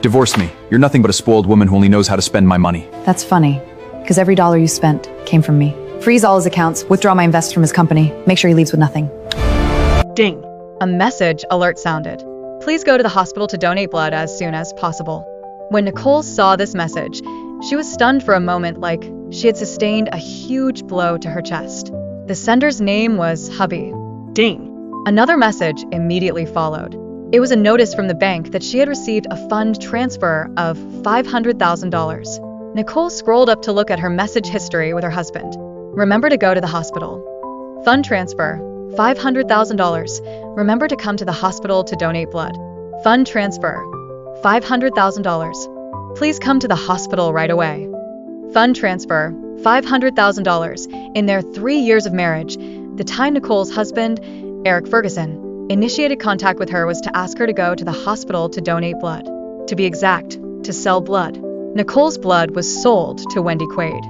Divorce me. You're nothing but a spoiled woman who only knows how to spend my money. That's funny, because every dollar you spent came from me. Freeze all his accounts, withdraw my invest from his company, make sure he leaves with nothing. Ding. A message alert sounded. Please go to the hospital to donate blood as soon as possible. When Nicole saw this message, she was stunned for a moment, like she had sustained a huge blow to her chest. The sender's name was Hubby. Ding. Another message immediately followed. It was a notice from the bank that she had received a fund transfer of $500,000. Nicole scrolled up to look at her message history with her husband. Remember to go to the hospital. Fund transfer, $500,000. Remember to come to the hospital to donate blood. Fund transfer, $500,000. Please come to the hospital right away. Fund transfer, $500,000. In their 3 years of marriage, the time Nicole's husband, Eric Ferguson, initiated contact with her was to ask her to go to the hospital to donate blood. To be exact, to sell blood. Nicole's blood was sold to Wendy Quaid.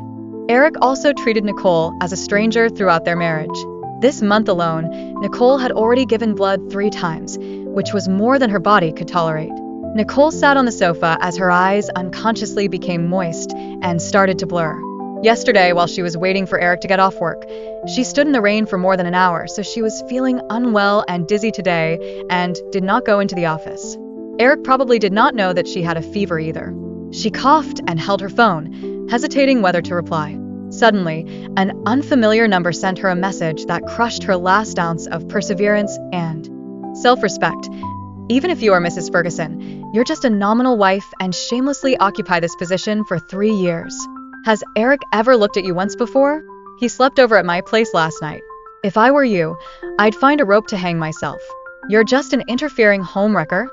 Eric also treated Nicole as a stranger throughout their marriage. This month alone, Nicole had already given blood 3 times, which was more than her body could tolerate. Nicole sat on the sofa as her eyes unconsciously became moist and started to blur. Yesterday, while she was waiting for Eric to get off work, she stood in the rain for more than an hour, so she was feeling unwell and dizzy today and did not go into the office. Eric probably did not know that she had a fever either. She coughed and held her phone, hesitating whether to reply. Suddenly, an unfamiliar number sent her a message that crushed her last ounce of perseverance and self-respect. Even if you are Mrs. Ferguson, you're just a nominal wife and shamelessly occupy this position for 3 years. Has Eric ever looked at you once before? He slept over at my place last night. If I were you, I'd find a rope to hang myself. You're just an interfering homewrecker.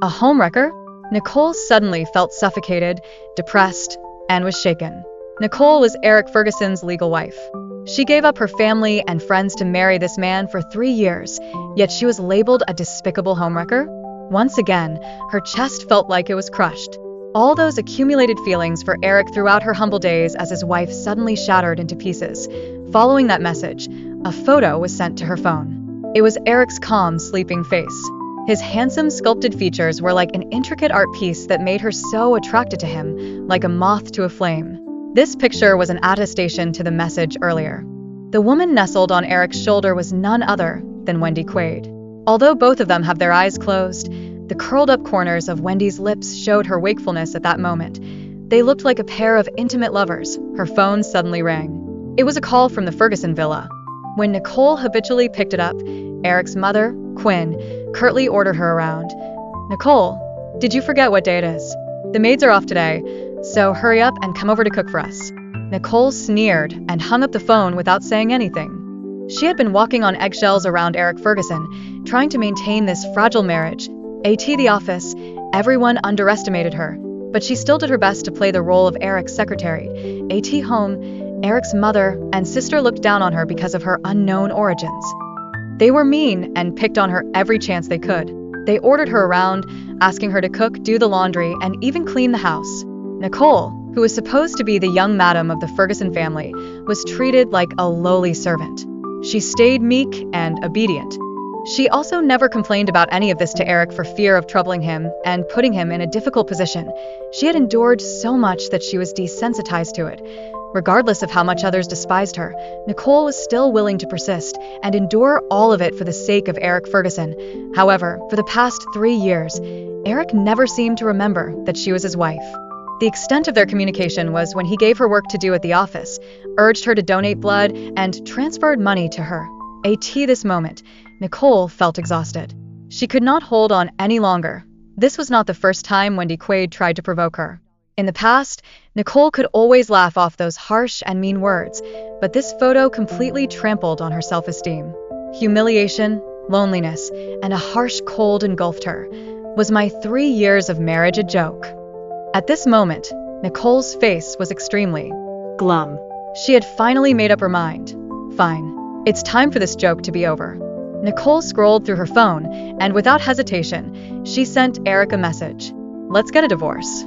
A homewrecker? Nicole suddenly felt suffocated, depressed, and was shaken. Nicole was Eric Ferguson's legal wife. She gave up her family and friends to marry this man for 3 years, yet she was labeled a despicable homewrecker? Once again, her chest felt like it was crushed. All those accumulated feelings for Eric throughout her humble days as his wife suddenly shattered into pieces. Following that message, a photo was sent to her phone. It was Eric's calm, sleeping face. His handsome, sculpted features were like an intricate art piece that made her so attracted to him, like a moth to a flame. This picture was an attestation to the message earlier. The woman nestled on Eric's shoulder was none other than Wendy Quaid. Although both of them have their eyes closed, the curled-up corners of Wendy's lips showed her wakefulness at that moment. They looked like a pair of intimate lovers. Her phone suddenly rang. It was a call from the Ferguson villa. When Nicole habitually picked it up, Eric's mother, Quinn, curtly ordered her around. "Nicole, did you forget what day it is? The maids are off today, so hurry up and come over to cook for us." Nicole sneered and hung up the phone without saying anything. She had been walking on eggshells around Eric Ferguson, trying to maintain this fragile marriage. At the office, everyone underestimated her, but she still did her best to play the role of Eric's secretary. At home, Eric's mother and sister looked down on her because of her unknown origins. They were mean and picked on her every chance they could. They ordered her around, asking her to cook, do the laundry, and even clean the house. Nicole, who was supposed to be the young madam of the Ferguson family, was treated like a lowly servant. She stayed meek and obedient. She also never complained about any of this to Eric for fear of troubling him and putting him in a difficult position. She had endured so much that she was desensitized to it. Regardless of how much others despised her, Nicole was still willing to persist and endure all of it for the sake of Eric Ferguson. However, for the past 3 years, Eric never seemed to remember that she was his wife. The extent of their communication was when he gave her work to do at the office, urged her to donate blood, and transferred money to her. At this moment, Nicole felt exhausted. She could not hold on any longer. This was not the first time Wendy Quaid tried to provoke her. In the past, Nicole could always laugh off those harsh and mean words, but this photo completely trampled on her self-esteem. Humiliation, loneliness, and a harsh cold engulfed her. Was my 3 years of marriage a joke? At this moment, Nicole's face was extremely Glum. She had finally made up her mind. Fine. It's time for this joke to be over. Nicole scrolled through her phone, and without hesitation, she sent Eric a message. Let's get a divorce.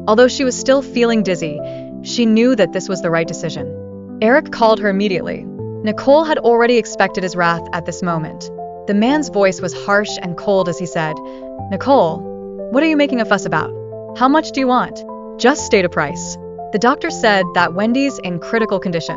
Although she was still feeling dizzy, she knew that this was the right decision. Eric called her immediately. Nicole had already expected his wrath at this moment. The man's voice was harsh and cold as he said, "Nicole, what are you making a fuss about? How much do you want? Just state a price. The doctor said that Wendy's in critical condition.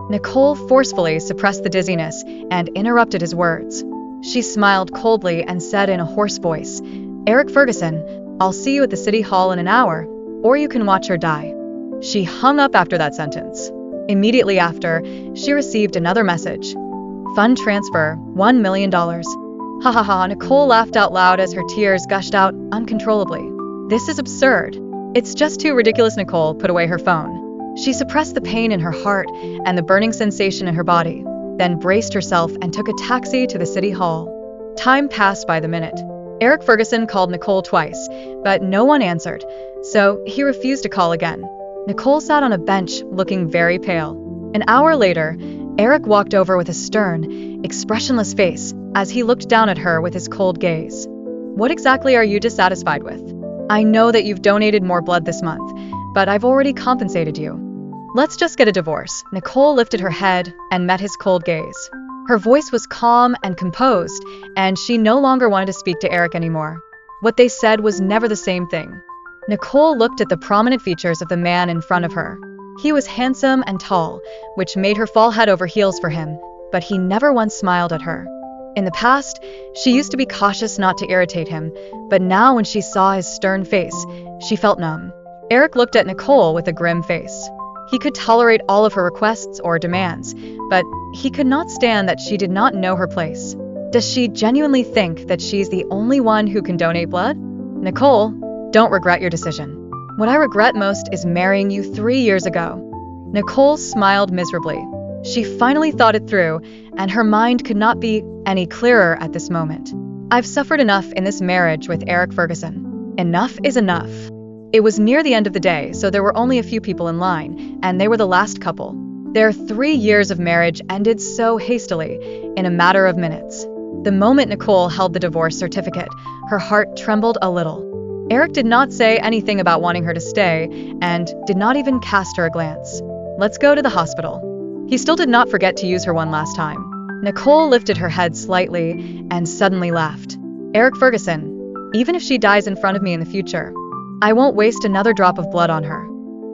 Nicole forcefully suppressed the dizziness and interrupted his words. She smiled coldly and said in a hoarse voice, "Eric Ferguson, I'll see you at the city hall in an hour, or you can watch her die." She hung up after that sentence. Immediately after, she received another message. Fund transfer, $1 million. Ha ha ha, Nicole laughed out loud as her tears gushed out uncontrollably. This is absurd. It's just too ridiculous. Nicole put away her phone. She suppressed the pain in her heart and the burning sensation in her body, then braced herself and took a taxi to the city hall. Time passed by the minute. Eric Ferguson called Nicole twice, but no one answered, so he refused to call again. Nicole sat on a bench, looking very pale. An hour later, Eric walked over with a stern, expressionless face as he looked down at her with his cold gaze. What exactly are you dissatisfied with? I know that you've donated more blood this month, but I've already compensated you. Let's just get a divorce. Nicole lifted her head and met his cold gaze. Her voice was calm and composed, and she no longer wanted to speak to Eric anymore. What they said was never the same thing. Nicole looked at the prominent features of the man in front of her. He was handsome and tall, which made her fall head over heels for him, but he never once smiled at her. In the past, she used to be cautious not to irritate him, but now when she saw his stern face, she felt numb. Eric looked at Nicole with a grim face. He could tolerate all of her requests or demands, but he could not stand that she did not know her place. Does she genuinely think that she's the only one who can donate blood? Nicole, don't regret your decision. What I regret most is marrying you 3 years ago. Nicole smiled miserably. She finally thought it through, and her mind could not be any clearer at this moment. I've suffered enough in this marriage with Eric Ferguson. Enough is enough. It was near the end of the day, so there were only a few people in line, and they were the last couple. Their 3 years of marriage ended so hastily, in a matter of minutes. The moment Nicole held the divorce certificate, her heart trembled a little. Eric did not say anything about wanting her to stay, and did not even cast her a glance. Let's go to the hospital. He still did not forget to use her one last time. Nicole lifted her head slightly and suddenly laughed. Eric Ferguson, even if she dies in front of me in the future, I won't waste another drop of blood on her.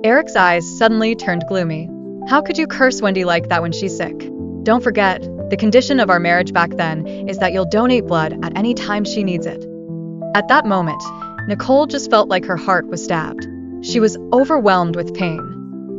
Eric's eyes suddenly turned gloomy. How could you curse Wendy like that when she's sick? Don't forget, the condition of our marriage back then is that you'll donate blood at any time she needs it. At that moment, Nicole just felt like her heart was stabbed. She was overwhelmed with pain.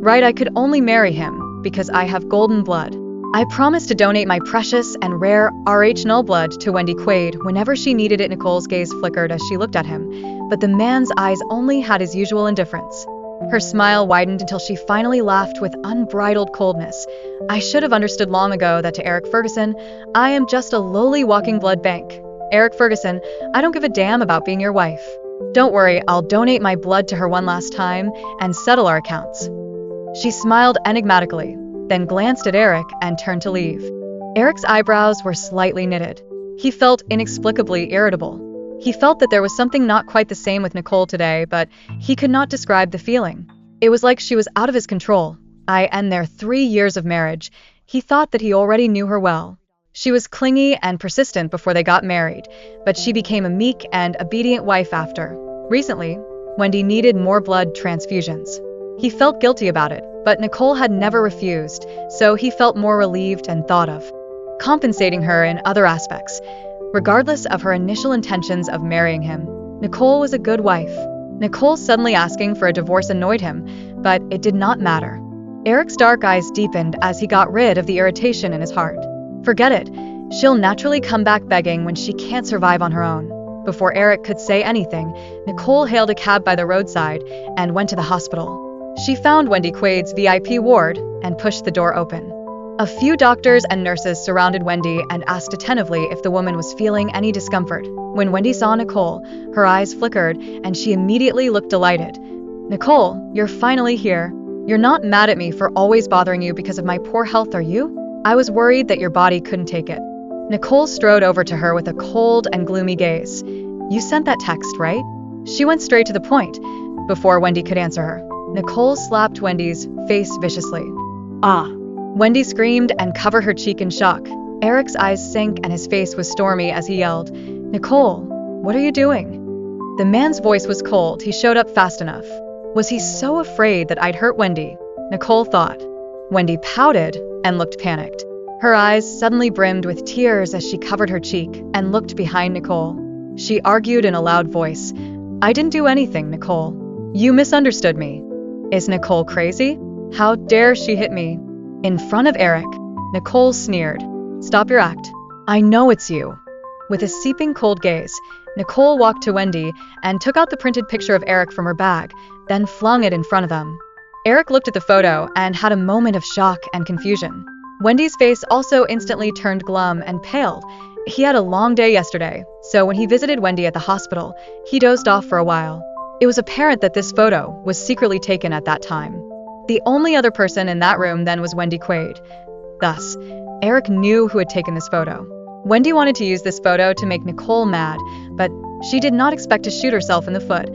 Right, I could only marry him because I have golden blood. I promised to donate my precious and rare RH null blood to Wendy Quaid whenever she needed it. Nicole's gaze flickered as she looked at him, but the man's eyes only had his usual indifference. Her smile widened until she finally laughed with unbridled coldness. I should have understood long ago that to Eric Ferguson, I am just a lowly walking blood bank. Eric Ferguson, I don't give a damn about being your wife. Don't worry, I'll donate my blood to her one last time and settle our accounts. She smiled enigmatically, then glanced at Eric and turned to leave. Eric's eyebrows were slightly knitted. He felt inexplicably irritable. He felt that there was something not quite the same with Nicole today, but he could not describe the feeling. It was like she was out of his control. And their 3 years of marriage, he thought that he already knew her well. She was clingy and persistent before they got married, but she became a meek and obedient wife after. Recently, Wendy needed more blood transfusions. He felt guilty about it, but Nicole had never refused, so he felt more relieved and thought of compensating her in other aspects. Regardless of her initial intentions of marrying him, Nicole was a good wife. Nicole suddenly asking for a divorce annoyed him, but it did not matter. Eric's dark eyes deepened as he got rid of the irritation in his heart. Forget it. She'll naturally come back begging when she can't survive on her own. Before Eric could say anything, Nicole hailed a cab by the roadside and went to the hospital. She found Wendy Quaid's VIP ward and pushed the door open. A few doctors and nurses surrounded Wendy and asked attentively if the woman was feeling any discomfort. When Wendy saw Nicole, her eyes flickered and she immediately looked delighted. Nicole, you're finally here. You're not mad at me for always bothering you because of my poor health, are you? I was worried that your body couldn't take it. Nicole strode over to her with a cold and gloomy gaze. You sent that text, right? She went straight to the point. Before Wendy could answer her, Nicole slapped Wendy's face viciously. Ah! Wendy screamed and covered her cheek in shock. Eric's eyes sank and his face was stormy as he yelled, Nicole, what are you doing? The man's voice was cold. He showed up fast enough. Was he so afraid that I'd hurt Wendy? Nicole thought. Wendy pouted and looked panicked. Her eyes suddenly brimmed with tears as she covered her cheek and looked behind Nicole. She argued in a loud voice, "I didn't do anything, Nicole. You misunderstood me. Is Nicole crazy? How dare she hit me?" In front of Eric, Nicole sneered, "Stop your act. I know it's you." With a seeping cold gaze, Nicole walked to Wendy and took out the printed picture of Eric from her bag, then flung it in front of them. Eric looked at the photo and had a moment of shock and confusion. Wendy's face also instantly turned glum and paled. He had a long day yesterday, so when he visited Wendy at the hospital, he dozed off for a while. It was apparent that this photo was secretly taken at that time. The only other person in that room then was Wendy Quaid. Thus, Eric knew who had taken this photo. Wendy wanted to use this photo to make Nicole mad, but she did not expect to shoot herself in the foot.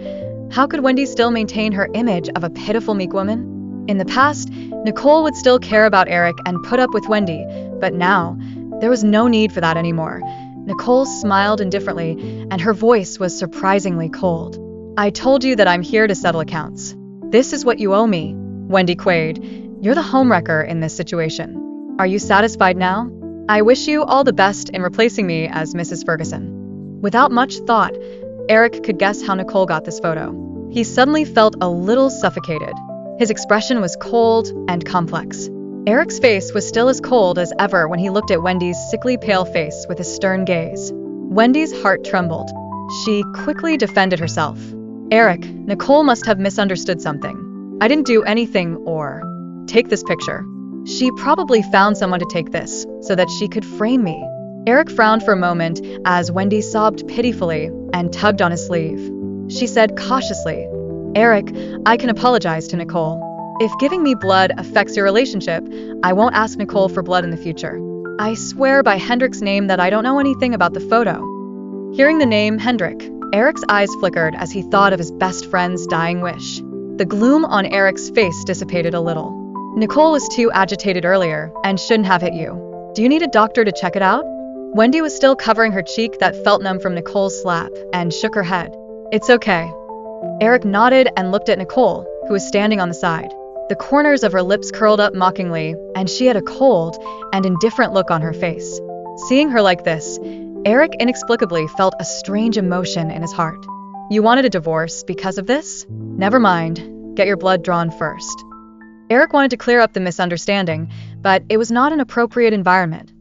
How could Wendy still maintain her image of a pitiful, meek woman? In the past, Nicole would still care about Eric and put up with Wendy, but now, there was no need for that anymore. Nicole smiled indifferently, and her voice was surprisingly cold. "I told you that I'm here to settle accounts. This is what you owe me. Wendy Quaid, you're the homewrecker in this situation. Are you satisfied now? I wish you all the best in replacing me as Mrs. Ferguson." Without much thought, Eric could guess how Nicole got this photo. He suddenly felt a little suffocated. His expression was cold and complex. Eric's face was still as cold as ever when he looked at Wendy's sickly pale face with a stern gaze. Wendy's heart trembled. She quickly defended herself. "Eric, Nicole must have misunderstood something. I didn't do anything or take this picture. She probably found someone to take this so that she could frame me." Eric frowned for a moment as Wendy sobbed pitifully and tugged on his sleeve. She said cautiously, "Eric, I can apologize to Nicole. If giving me blood affects your relationship, I won't ask Nicole for blood in the future. I swear by Hendrik's name that I don't know anything about the photo." Hearing the name Hendrik, Eric's eyes flickered as he thought of his best friend's dying wish. The gloom on Eric's face dissipated a little. "Nicole was too agitated earlier and shouldn't have hit you. Do you need a doctor to check it out?" Wendy was still covering her cheek that felt numb from Nicole's slap and shook her head. "It's okay." Eric nodded and looked at Nicole, who was standing on the side. The corners of her lips curled up mockingly, and she had a cold and indifferent look on her face. Seeing her like this, Eric inexplicably felt a strange emotion in his heart. "You wanted a divorce because of this? Never mind. Get your blood drawn first." Eric wanted to clear up the misunderstanding, but it was not an appropriate environment.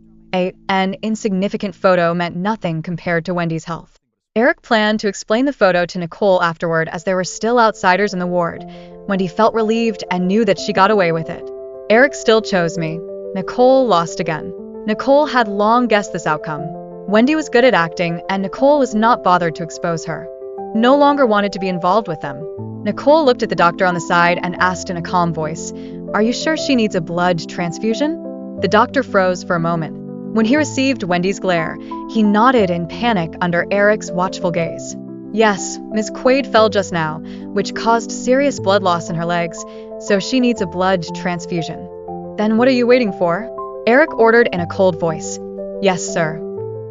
An insignificant photo meant nothing compared to Wendy's health. Eric planned to explain the photo to Nicole afterward, as there were still outsiders in the ward. Wendy felt relieved and knew that she got away with it. "Eric still chose me." Nicole lost again. Nicole had long guessed this outcome. Wendy was good at acting, and Nicole was not bothered to expose her. No longer wanted to be involved with them. Nicole looked at the doctor on the side and asked in a calm voice, "Are you sure she needs a blood transfusion?" The doctor froze for a moment. When he received Wendy's glare, he nodded in panic under Eric's watchful gaze. "Yes, Ms. Quaid fell just now, which caused serious blood loss in her legs, so she needs a blood transfusion." "Then what are you waiting for?" Eric ordered in a cold voice. "Yes, sir."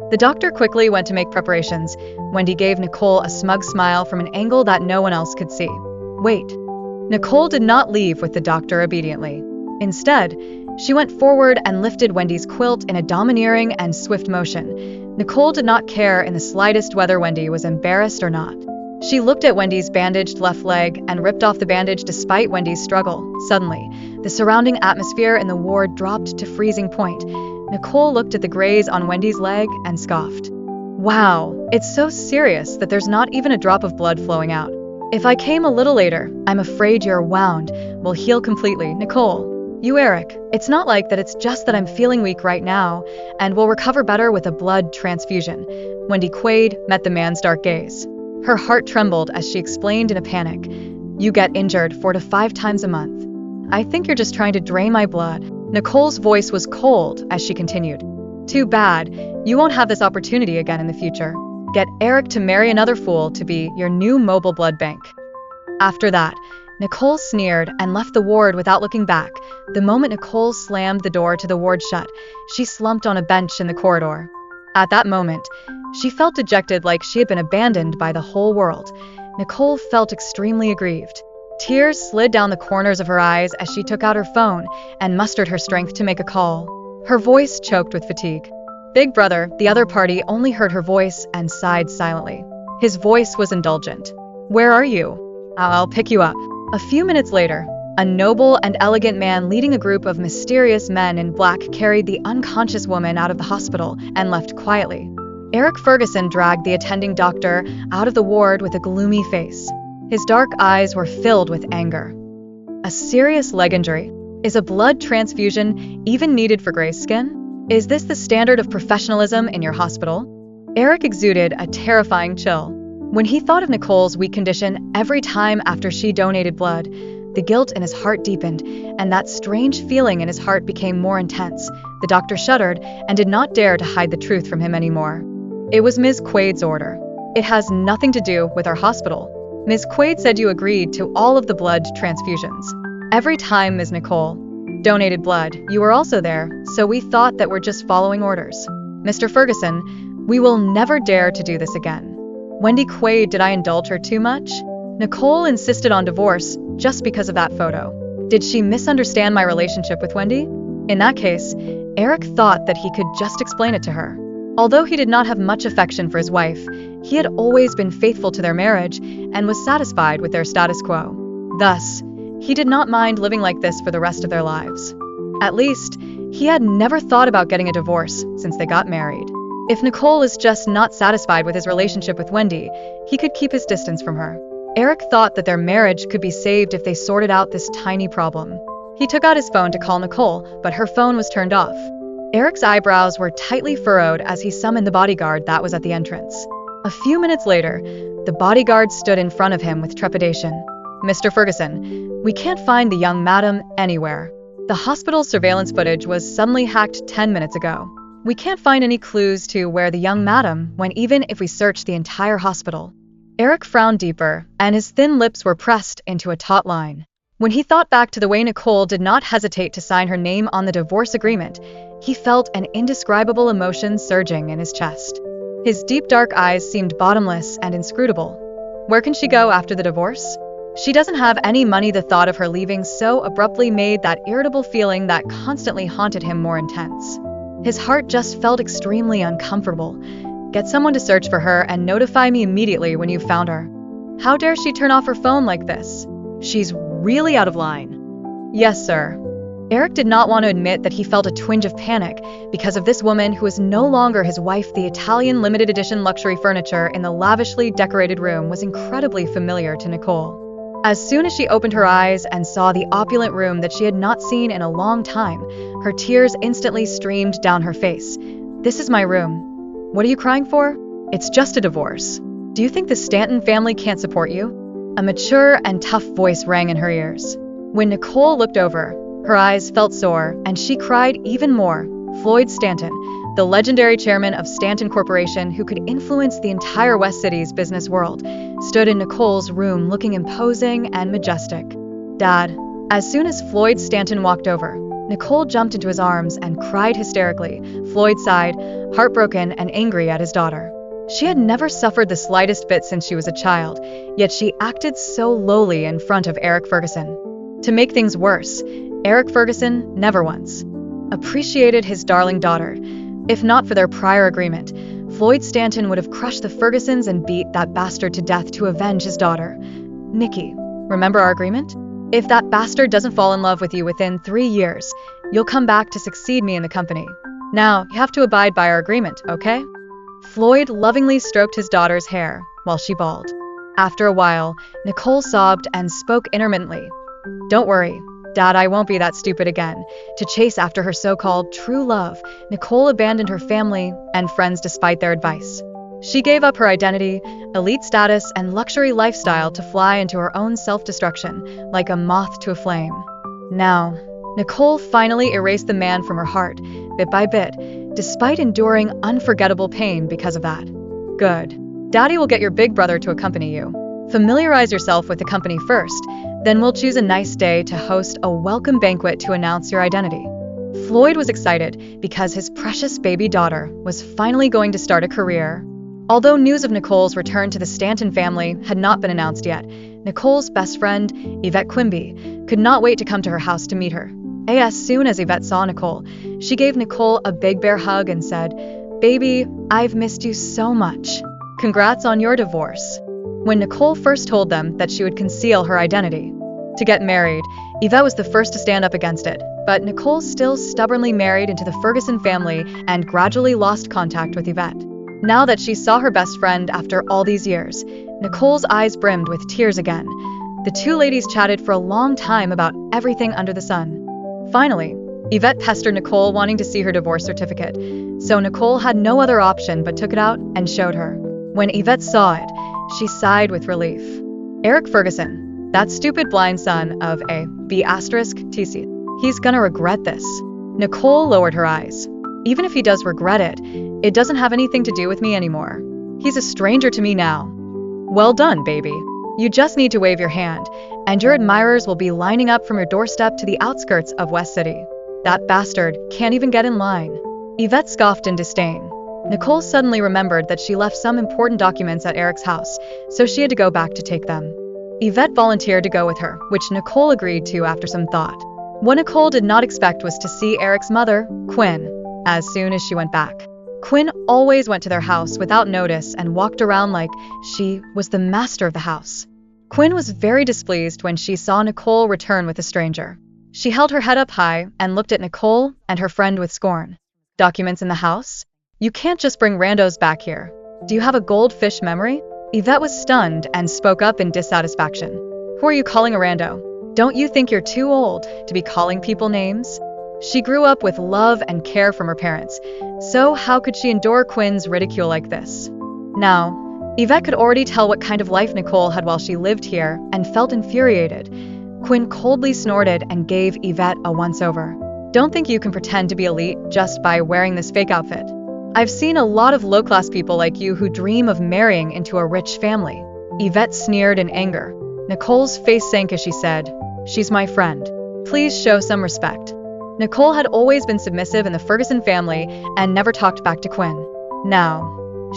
The doctor quickly went to make preparations. Wendy gave Nicole a smug smile from an angle that no one else could see. "Wait." Nicole did not leave with the doctor obediently. Instead, she went forward and lifted Wendy's quilt in a domineering and swift motion. Nicole did not care in the slightest whether Wendy was embarrassed or not. She looked at Wendy's bandaged left leg and ripped off the bandage despite Wendy's struggle. Suddenly, the surrounding atmosphere in the ward dropped to freezing point. Nicole looked at the graze on Wendy's leg and scoffed. "Wow, it's so serious that there's not even a drop of blood flowing out. If I came a little later, I'm afraid your wound will heal completely, Nicole. You, Eric, it's not like that, it's just that I'm feeling weak right now and will recover better with a blood transfusion." Wendy Quaid met the man's dark gaze. Her heart trembled as she explained in a panic, "You get injured 4 to 5 times a month. I think you're just trying to drain my blood." Nicole's voice was cold as she continued, "Too bad. You won't have this opportunity again in the future. Get Eric to marry another fool to be your new mobile blood bank." After that, Nicole sneered and left the ward without looking back. The moment Nicole slammed the door to the ward shut, she slumped on a bench in the corridor. At that moment, She felt dejected, like she had been abandoned by the whole world. Nicole felt extremely aggrieved. Tears slid down the corners of her eyes as she took out her phone and mustered her strength to make a call. Her voice choked with fatigue. Big Brother, the other party, only heard her voice and sighed silently. His voice was indulgent. "Where are you? I'll pick you up." A few minutes later, a noble and elegant man leading a group of mysterious men in black carried the unconscious woman out of the hospital and left quietly. Eric Ferguson dragged the attending doctor out of the ward with a gloomy face. His dark eyes were filled with anger. A serious leg injury. Is a blood transfusion even needed for gray skin? Is this the standard of professionalism in your hospital? Eric exuded a terrifying chill. When he thought of Nicole's weak condition every time after she donated blood, the guilt in his heart deepened, and that strange feeling in his heart became more intense. The doctor shuddered and did not dare to hide the truth from him anymore. It was Ms. Quaid's order. It has nothing to do with our hospital. Ms. Quaid said you agreed to all of the blood transfusions. Every time Ms. Nicole donated blood, you were also there, so we thought that we're just following orders. Mr. Ferguson, we will never dare to do this again. Wendy Quaid, did I indulge her too much? Nicole insisted on divorce just because of that photo. Did she misunderstand my relationship with Wendy? In that case, Eric thought that he could just explain it to her. Although he did not have much affection for his wife, he had always been faithful to their marriage and was satisfied with their status quo. Thus, he did not mind living like this for the rest of their lives. At least, he had never thought about getting a divorce since they got married. If Nicole is just not satisfied with his relationship with Wendy, he could keep his distance from her. Eric thought that their marriage could be saved if they sorted out this tiny problem. He took out his phone to call Nicole, but her phone was turned off. Eric's eyebrows were tightly furrowed as he summoned the bodyguard that was at the entrance. A few minutes later, the bodyguard stood in front of him with trepidation. "Mr. Ferguson, we can't find the young madam anywhere. The hospital's surveillance footage was suddenly hacked 10 minutes ago. We can't find any clues to where the young madam went, even if we search the entire hospital." Eric frowned deeper, and his thin lips were pressed into a taut line. When he thought back to the way Nicole did not hesitate to sign her name on the divorce agreement, he felt an indescribable emotion surging in his chest. His deep dark eyes seemed bottomless and inscrutable. Where can she go after the divorce? She doesn't have any money. The thought of her leaving so abruptly made that irritable feeling that constantly haunted him more intense. His heart just felt extremely uncomfortable. "Get someone to search for her and notify me immediately when you've found her." How dare she turn off her phone like this? She's really out of line. "Yes, sir." Eric did not want to admit that he felt a twinge of panic because of this woman who was no longer his wife. The Italian limited edition luxury furniture in the lavishly decorated room was incredibly familiar to Nicole. As soon as she opened her eyes and saw the opulent room that she had not seen in a long time, her tears instantly streamed down her face. "This is my room. What are you crying for? It's just a divorce. Do you think the Stanton family can't support you?" A mature and tough voice rang in her ears. When Nicole looked over, her eyes felt sore, and she cried even more. Floyd Stanton, the legendary chairman of Stanton Corporation who could influence the entire West City's business world, stood in Nicole's room looking imposing and majestic. "Dad." As soon as Floyd Stanton walked over, Nicole jumped into his arms and cried hysterically. Floyd sighed, heartbroken and angry at his daughter. She had never suffered the slightest bit since she was a child, yet she acted so lowly in front of Eric Ferguson. To make things worse, Eric Ferguson never once appreciated his darling daughter. If not for their prior agreement, Floyd Stanton would have crushed the Fergusons and beat that bastard to death to avenge his daughter. "Nikki, remember our agreement? If that bastard doesn't fall in love with you within 3 years, you'll come back to succeed me in the company. Now, you have to abide by our agreement, okay?" Floyd lovingly stroked his daughter's hair while she bawled. After a while, Nicole sobbed and spoke intermittently. "Don't worry, Dad, I won't be that stupid again." To chase after her so-called true love, Nicole abandoned her family and friends despite their advice. She gave up her identity, elite status, and luxury lifestyle to fly into her own self-destruction, like a moth to a flame. Now, Nicole finally erased the man from her heart, bit by bit, despite enduring unforgettable pain because of that. "Good. Daddy will get your big brother to accompany you. Familiarize yourself with the company first, then we'll choose a nice day to host a welcome banquet to announce your identity." Floyd was excited because his precious baby daughter was finally going to start a career. Although news of Nicole's return to the Stanton family had not been announced yet, Nicole's best friend, Yvette Quimby, could not wait to come to her house to meet her. As soon as Yvette saw Nicole, she gave Nicole a big bear hug and said, "Baby, I've missed you so much. Congrats on your divorce." When Nicole first told them that she would conceal her identity to get married, Yvette was the first to stand up against it, but Nicole still stubbornly married into the Ferguson family and gradually lost contact with Yvette. Now that she saw her best friend after all these years, Nicole's eyes brimmed with tears again. The two ladies chatted for a long time about everything under the sun. Finally, Yvette pestered Nicole wanting to see her divorce certificate, so Nicole had no other option but took it out and showed her. When Yvette saw it, she sighed with relief. Eric Ferguson, that stupid blind son of a B*TC, he's gonna regret this. Nicole lowered her eyes. Even if he does regret it, it doesn't have anything to do with me anymore. He's a stranger to me now. Well done, baby. You just need to wave your hand, and your admirers will be lining up from your doorstep to the outskirts of West City. That bastard can't even get in line. Yvette scoffed in disdain. Nicole suddenly remembered that she left some important documents at Eric's house, so she had to go back to take them. Yvette volunteered to go with her, which Nicole agreed to after some thought. What Nicole did not expect was to see Eric's mother, Quinn, as soon as she went back. Quinn always went to their house without notice and walked around like she was the master of the house. Quinn was very displeased when she saw Nicole return with a stranger. She held her head up high and looked at Nicole and her friend with scorn. Documents in the house? You can't just bring randos back here. Do you have a goldfish memory? Yvette was stunned and spoke up in dissatisfaction. Who are you calling a rando? Don't you think you're too old to be calling people names? She grew up with love and care from her parents, so how could she endure Quinn's ridicule like this? Now, Yvette could already tell what kind of life Nicole had while she lived here and felt infuriated. Quinn coldly snorted and gave Yvette a once-over. Don't think you can pretend to be elite just by wearing this fake outfit. I've seen a lot of low-class people like you who dream of marrying into a rich family. Yvette sneered in anger. Nicole's face sank as she said, "She's my friend. Please show some respect." Nicole had always been submissive in the Ferguson family and never talked back to Quinn. Now,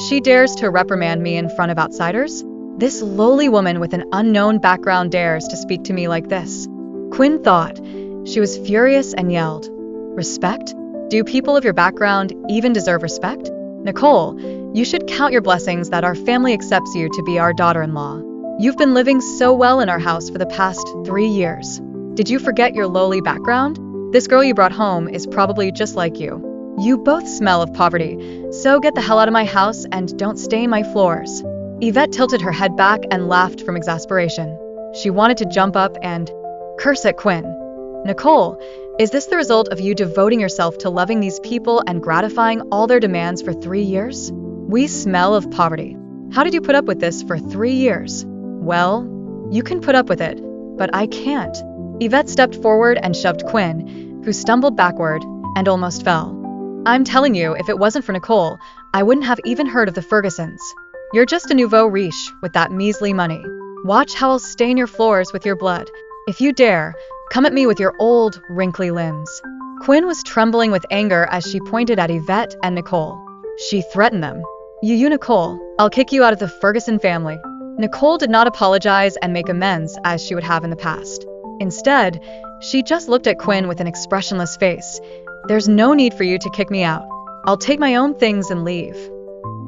she dares to reprimand me in front of outsiders? This lowly woman with an unknown background dares to speak to me like this. Quinn thought. She was furious and yelled, "Respect? Do people of your background even deserve respect? Nicole, you should count your blessings that our family accepts you to be our daughter-in-law. You've been living so well in our house for the past 3 years. Did you forget your lowly background? This girl you brought home is probably just like you. You both smell of poverty, so get the hell out of my house and don't stain my floors." Yvette tilted her head back and laughed from exasperation. She wanted to jump up and curse at Quinn. "Nicole, is this the result of you devoting yourself to loving these people and gratifying all their demands for 3 years? We smell of poverty. How did you put up with this for 3 years? Well, you can put up with it, but I can't." Yvette stepped forward and shoved Quinn, who stumbled backward and almost fell. "I'm telling you, if it wasn't for Nicole, I wouldn't have even heard of the Fergusons. You're just a nouveau riche with that measly money. Watch how I'll stain your floors with your blood. If you dare, come at me with your old, wrinkly limbs." Quinn was trembling with anger as she pointed at Yvette and Nicole. She threatened them. You Nicole, I'll kick you out of the Ferguson family." Nicole did not apologize and make amends as she would have in the past. Instead, she just looked at Quinn with an expressionless face. "There's no need for you to kick me out. I'll take my own things and leave."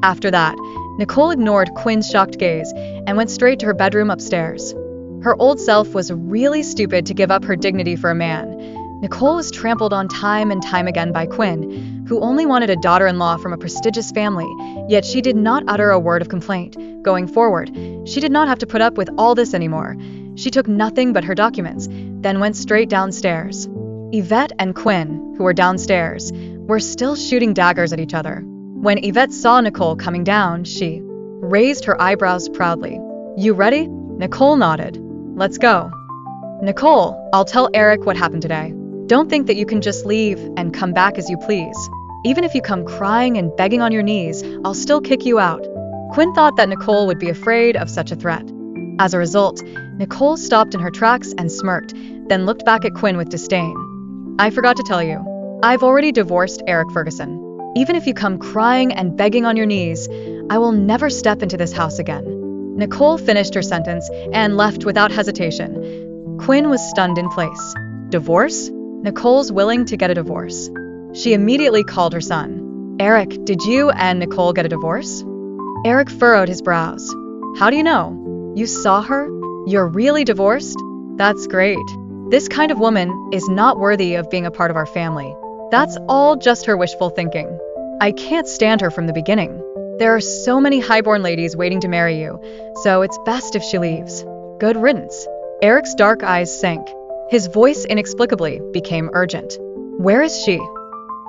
After that, Nicole ignored Quinn's shocked gaze and went straight to her bedroom upstairs. Her old self was really stupid to give up her dignity for a man. Nicole was trampled on time and time again by Quinn, who only wanted a daughter-in-law from a prestigious family, yet she did not utter a word of complaint. Going forward, she did not have to put up with all this anymore. She took nothing but her documents, then went straight downstairs. Yvette and Quinn, who were downstairs, were still shooting daggers at each other. When Yvette saw Nicole coming down, she raised her eyebrows proudly. "You ready?" Nicole nodded. "Let's go." "Nicole, I'll tell Eric what happened today. Don't think that you can just leave and come back as you please. Even if you come crying and begging on your knees, I'll still kick you out." Quinn thought that Nicole would be afraid of such a threat. As a result, Nicole stopped in her tracks and smirked, then looked back at Quinn with disdain. "I forgot to tell you, I've already divorced Eric Ferguson. Even if you come crying and begging on your knees, I will never step into this house again." Nicole finished her sentence and left without hesitation. Quinn was stunned in place. Divorce? Nicole's willing to get a divorce. She immediately called her son. "Eric, did you and Nicole get a divorce?" Eric furrowed his brows. "How do you know? You saw her? You're really divorced? That's great. This kind of woman is not worthy of being a part of our family. That's all just her wishful thinking. I can't stand her from the beginning. There are so many highborn ladies waiting to marry you, so it's best if she leaves. Good riddance." Eric's dark eyes sank. His voice inexplicably became urgent. "Where is she?"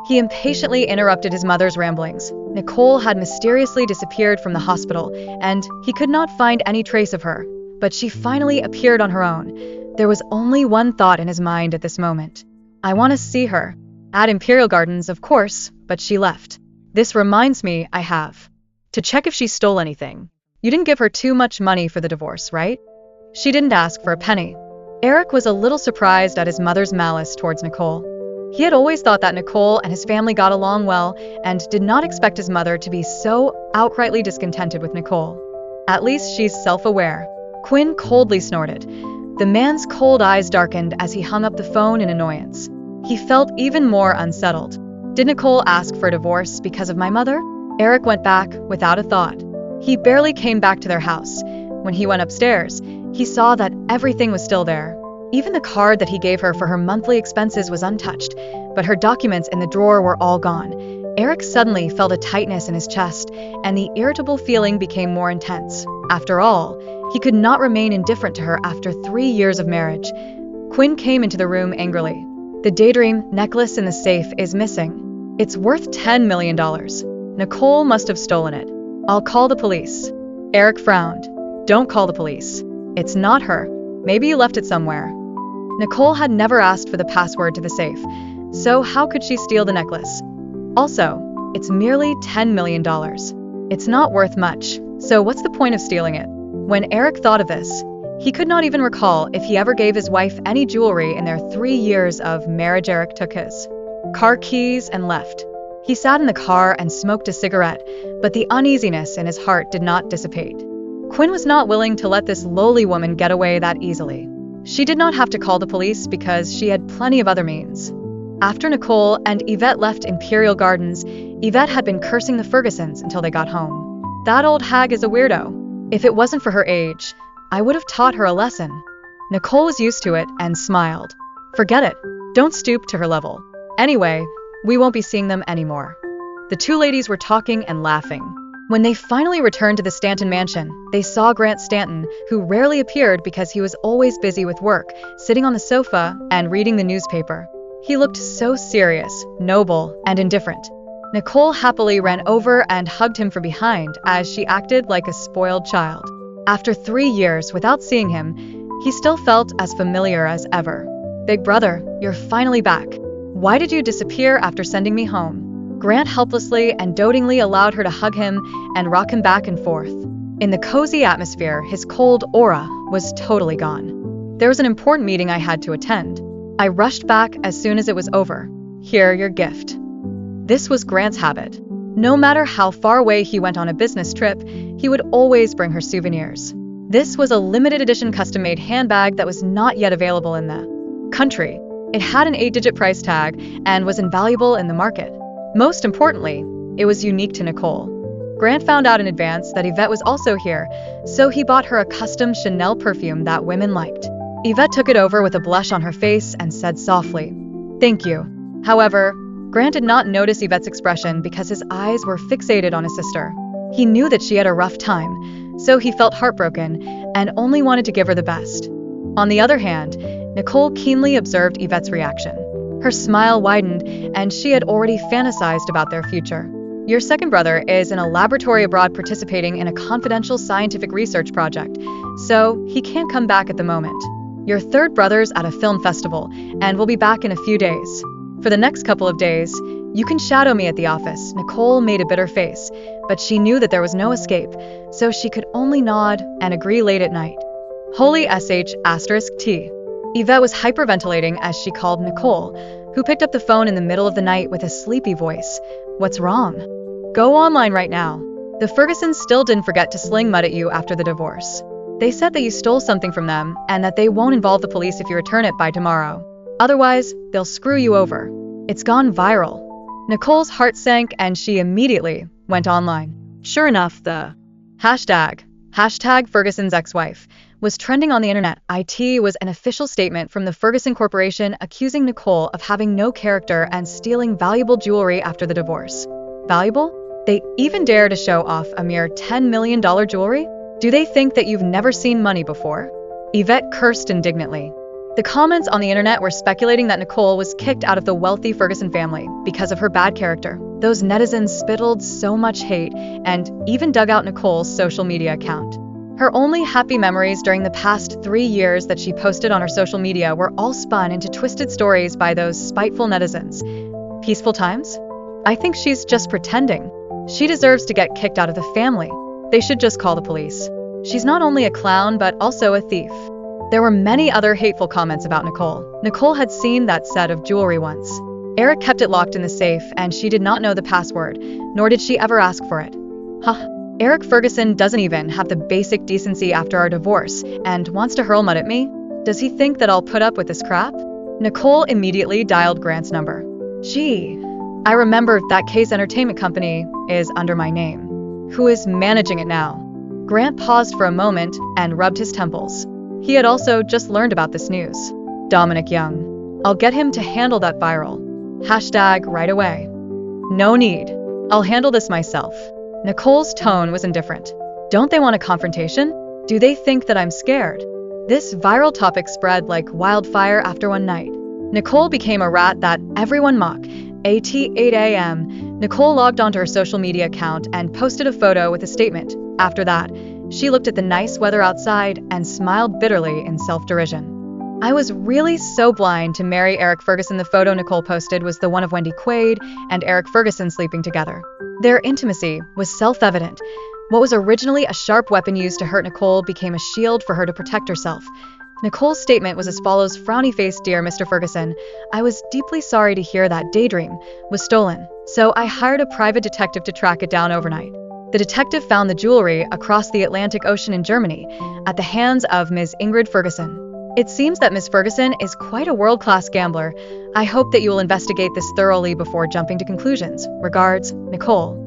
He impatiently interrupted his mother's ramblings. Nicole had mysteriously disappeared from the hospital, and he could not find any trace of her. But she finally appeared on her own. There was only one thought in his mind at this moment. "I want to see her. At Imperial Gardens, of course, but she left. This reminds me I have to check if she stole anything. You didn't give her too much money for the divorce, right?" She didn't ask for a penny. Eric was a little surprised at his mother's malice towards Nicole. He had always thought that Nicole and his family got along well and did not expect his mother to be so outrightly discontented with Nicole. "At least she's self-aware." Quinn coldly snorted. The man's cold eyes darkened as he hung up the phone in annoyance. He felt even more unsettled. "Did Nicole ask for a divorce because of my mother?" Eric went back without a thought. He barely came back to their house. When he went upstairs, he saw that everything was still there. Even the card that he gave her for her monthly expenses was untouched, but her documents in the drawer were all gone. Eric suddenly felt a tightness in his chest, and the irritable feeling became more intense. After all, he could not remain indifferent to her after 3 years of marriage. Quinn came into the room angrily. "The daydream necklace in the safe is missing. It's worth $10 million. Nicole must have stolen it. I'll call the police." Eric frowned. "Don't call the police. It's not her. Maybe you left it somewhere." Nicole had never asked for the password to the safe, so how could she steal the necklace? Also, it's merely $10 million. It's not worth much, so what's the point of stealing it? When Eric thought of this, he could not even recall if he ever gave his wife any jewelry in their 3 years of marriage. Eric took his car keys and left. He sat in the car and smoked a cigarette, but the uneasiness in his heart did not dissipate. Quinn was not willing to let this lowly woman get away that easily. She did not have to call the police because she had plenty of other means. After Nicole and Yvette left Imperial Gardens, Yvette had been cursing the Fergusons until they got home. "That old hag is a weirdo. If it wasn't for her age, I would have taught her a lesson." Nicole was used to it and smiled. "Forget it. Don't stoop to her level. Anyway, we won't be seeing them anymore." The two ladies were talking and laughing. When they finally returned to the Stanton mansion, they saw Grant Stanton, who rarely appeared because he was always busy with work, sitting on the sofa and reading the newspaper. He looked so serious, noble, and indifferent. Nicole happily ran over and hugged him from behind as she acted like a spoiled child. After 3 years without seeing him, he still felt as familiar as ever. "Big brother, you're finally back. Why did you disappear after sending me home?" Grant helplessly and dotingly allowed her to hug him and rock him back and forth. In the cozy atmosphere, his cold aura was totally gone. "There was an important meeting I had to attend. I rushed back as soon as it was over. Here, your gift." This was Grant's habit. No matter how far away he went on a business trip, he would always bring her souvenirs. This was a limited edition custom-made handbag that was not yet available in the country. It had an 8-digit price tag and was invaluable in the market. Most importantly, it was unique to Nicole. Grant found out in advance that Yvette was also here, so he bought her a custom Chanel perfume that women liked. Yvette took it over with a blush on her face and said softly, "Thank you." However, Grant did not notice Yvette's expression because his eyes were fixated on his sister. He knew that she had a rough time, so he felt heartbroken and only wanted to give her the best. On the other hand, Nicole keenly observed Yvette's reaction. Her smile widened, and she had already fantasized about their future. "Your second brother is in a laboratory abroad participating in a confidential scientific research project, so he can't come back at the moment. Your third brother's at a film festival and will be back in a few days. For the next couple of days, you can shadow me at the office." Nicole made a bitter face, but she knew that there was no escape, so she could only nod and agree late at night. Holy **T. Yvette was hyperventilating as she called Nicole, who picked up the phone in the middle of the night with a sleepy voice. "What's wrong? Go online right now." The Fergusons still didn't forget to sling mud at you after the divorce. They said that you stole something from them and that they won't involve the police if you return it by tomorrow. Otherwise, they'll screw you over. It's gone viral. Nicole's heart sank and she immediately went online. Sure enough, the hashtag Ferguson's ex-wife was trending on the internet. It was an official statement from the Ferguson Corporation accusing Nicole of having no character and stealing valuable jewelry after the divorce. Valuable? They even dare to show off a mere $10 million jewelry? Do they think that you've never seen money before? Yvette cursed indignantly. The comments on the internet were speculating that Nicole was kicked out of the wealthy Ferguson family because of her bad character. Those netizens spittled so much hate and even dug out Nicole's social media account. Her only happy memories during the past 3 years that she posted on her social media were all spun into twisted stories by those spiteful netizens. Peaceful times? I think she's just pretending. She deserves to get kicked out of the family. They should just call the police. She's not only a clown, but also a thief. There were many other hateful comments about Nicole. Nicole had seen that set of jewelry once. Eric kept it locked in the safe, and she did not know the password, nor did she ever ask for it. Eric Ferguson doesn't even have the basic decency after our divorce, and wants to hurl mud at me? Does he think that I'll put up with this crap? Nicole immediately dialed Grant's number. Gee, I remember that Case Entertainment Company is under my name. Who is managing it now? Grant paused for a moment and rubbed his temples. He had also just learned about this news. Dominic Young. I'll get him to handle that viral. Hashtag right away. No need. I'll handle this myself. Nicole's tone was indifferent. Don't they want a confrontation? Do they think that I'm scared? This viral topic spread like wildfire after one night. Nicole became a rat that everyone mocked. At 8 a.m., Nicole logged onto her social media account and posted a photo with a statement. After that, she looked at the nice weather outside and smiled bitterly in self-derision. I was really so blind to marry Eric Ferguson. The photo Nicole posted was the one of Wendy Quaid and Eric Ferguson sleeping together. Their intimacy was self-evident. What was originally a sharp weapon used to hurt Nicole became a shield for her to protect herself. Nicole's statement was as follows: frowny face, dear Mr. Ferguson, I was deeply sorry to hear that Daydream was stolen, so I hired a private detective to track it down overnight. The detective found the jewelry across the Atlantic Ocean in Germany at the hands of Ms. Ingrid Ferguson. It seems that Ms. Ferguson is quite a world-class gambler. I hope that you will investigate this thoroughly before jumping to conclusions. Regards, Nicole.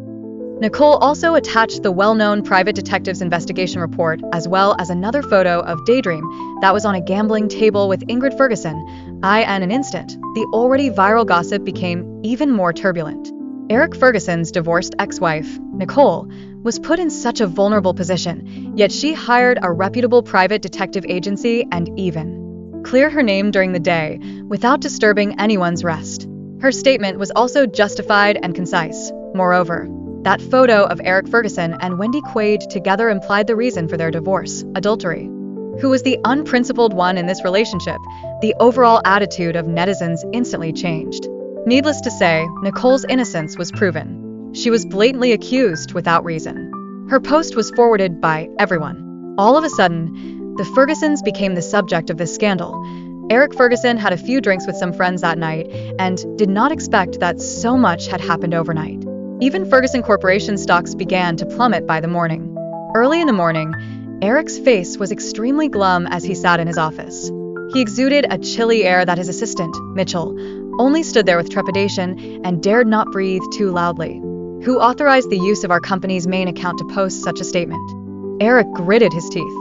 Nicole also attached the well-known private detective's investigation report, as well as another photo of Daydream that was on a gambling table with Ingrid Ferguson. In an instant, the already viral gossip became even more turbulent. Eric Ferguson's divorced ex-wife, Nicole, was put in such a vulnerable position, yet she hired a reputable private detective agency and even cleared her name during the day without disturbing anyone's rest. Her statement was also justified and concise. Moreover, that photo of Eric Ferguson and Wendy Quaid together implied the reason for their divorce: adultery. Who was the unprincipled one in this relationship? The overall attitude of netizens instantly changed. Needless to say, Nicole's innocence was proven. She was blatantly accused without reason. Her post was forwarded by everyone. All of a sudden, the Fergusons became the subject of this scandal. Eric Ferguson had a few drinks with some friends that night and did not expect that so much had happened overnight. Even Ferguson Corporation stocks began to plummet by the morning. Early in the morning, Eric's face was extremely glum as he sat in his office. He exuded a chilly air that his assistant, Mitchell, only stood there with trepidation and dared not breathe too loudly. Who authorized the use of our company's main account to post such a statement? Eric gritted his teeth.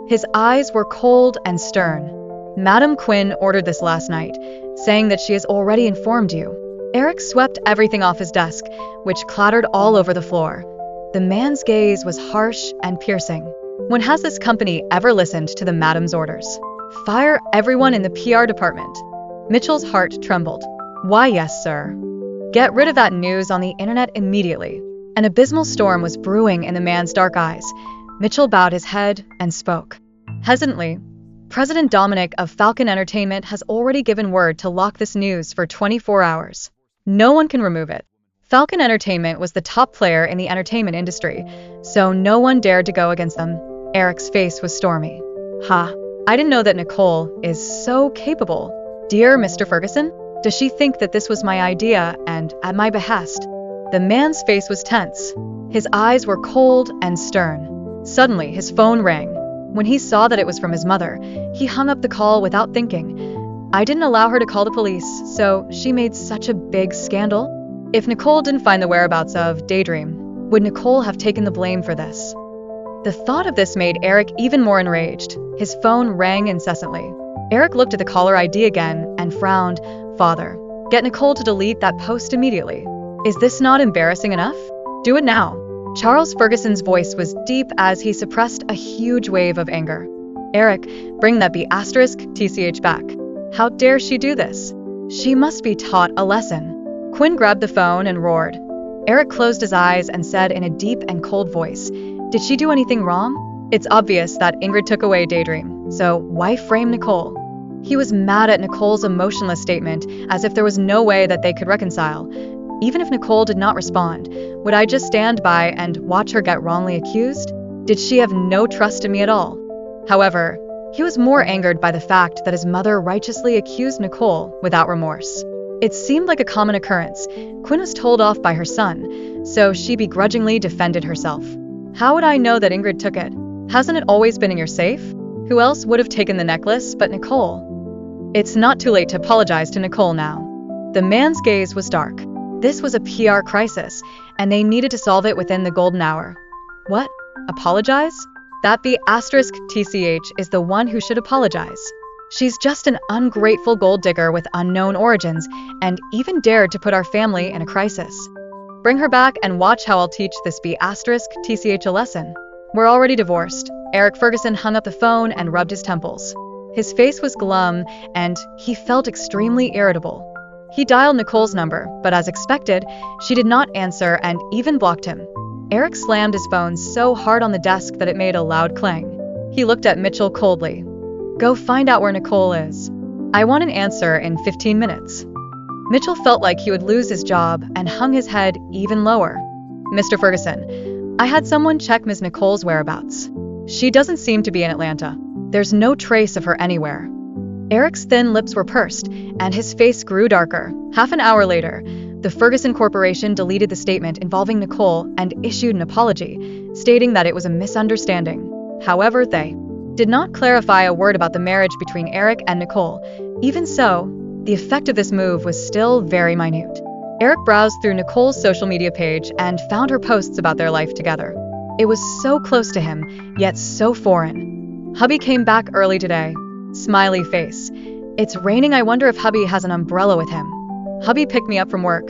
His eyes were cold and stern. Madam Quinn ordered this last night, saying that she has already informed you. Eric swept everything off his desk, which clattered all over the floor. The man's gaze was harsh and piercing. When has this company ever listened to the madam's orders? Fire everyone in the PR department. Mitchell's heart trembled. Why, yes, sir. Get rid of that news on the internet immediately. An abysmal storm was brewing in the man's dark eyes. Mitchell bowed his head and spoke. Hesitantly, President Dominic of Falcon Entertainment has already given word to lock this news for 24 hours. No one can remove it. Falcon Entertainment was the top player in the entertainment industry, so no one dared to go against them. Eric's face was stormy. I didn't know that Nicole is so capable. Dear Mr. Ferguson, does she think that this was my idea and at my behest? The man's face was tense. His eyes were cold and stern. Suddenly, his phone rang. When he saw that it was from his mother, he hung up the call without thinking. I didn't allow her to call the police, so she made such a big scandal. If Nicole didn't find the whereabouts of Daydream, would Nicole have taken the blame for this? The thought of this made Eric even more enraged. His phone rang incessantly. Eric looked at the caller ID again and frowned. Father, get Nicole to delete that post immediately. Is this not embarrassing enough? Do it now. Charles Ferguson's voice was deep as he suppressed a huge wave of anger. Eric, bring that *TCH back. How dare she do this? She must be taught a lesson. Quinn grabbed the phone and roared. Eric closed his eyes and said in a deep and cold voice, did she do anything wrong? It's obvious that Ingrid took away Daydream, so why frame Nicole? He was mad at Nicole's emotionless statement, as if there was no way that they could reconcile. Even if Nicole did not respond, would I just stand by and watch her get wrongly accused? Did she have no trust in me at all? However, he was more angered by the fact that his mother righteously accused Nicole without remorse. It seemed like a common occurrence. Quinn was told off by her son, so she begrudgingly defended herself. How would I know that Ingrid took it? Hasn't it always been in your safe? Who else would have taken the necklace but Nicole? It's not too late to apologize to Nicole now. The man's gaze was dark. This was a PR crisis, and they needed to solve it within the golden hour. What? Apologize? That *TCH is the one who should apologize. She's just an ungrateful gold digger with unknown origins, and even dared to put our family in a crisis. Bring her back and watch how I'll teach this *TCH a lesson. We're already divorced. Eric Ferguson hung up the phone and rubbed his temples. His face was glum, and he felt extremely irritable. He dialed Nicole's number, but as expected, she did not answer and even blocked him. Eric slammed his phone so hard on the desk that it made a loud clang. He looked at Mitchell coldly. Go find out where Nicole is. I want an answer in 15 minutes. Mitchell felt like he would lose his job and hung his head even lower. Mr. Ferguson, I had someone check Ms. Nicole's whereabouts. She doesn't seem to be in Atlanta. There's no trace of her anywhere. Eric's thin lips were pursed, and his face grew darker. Half an hour later, the Ferguson Corporation deleted the statement involving Nicole and issued an apology, stating that it was a misunderstanding. However, they did not clarify a word about the marriage between Eric and Nicole. Even so, the effect of this move was still very minute. Eric browsed through Nicole's social media page and found her posts about their life together. It was so close to him, yet so foreign. Hubby came back early today. Smiley face. It's raining. I wonder if hubby has an umbrella with him. Hubby picked me up from work.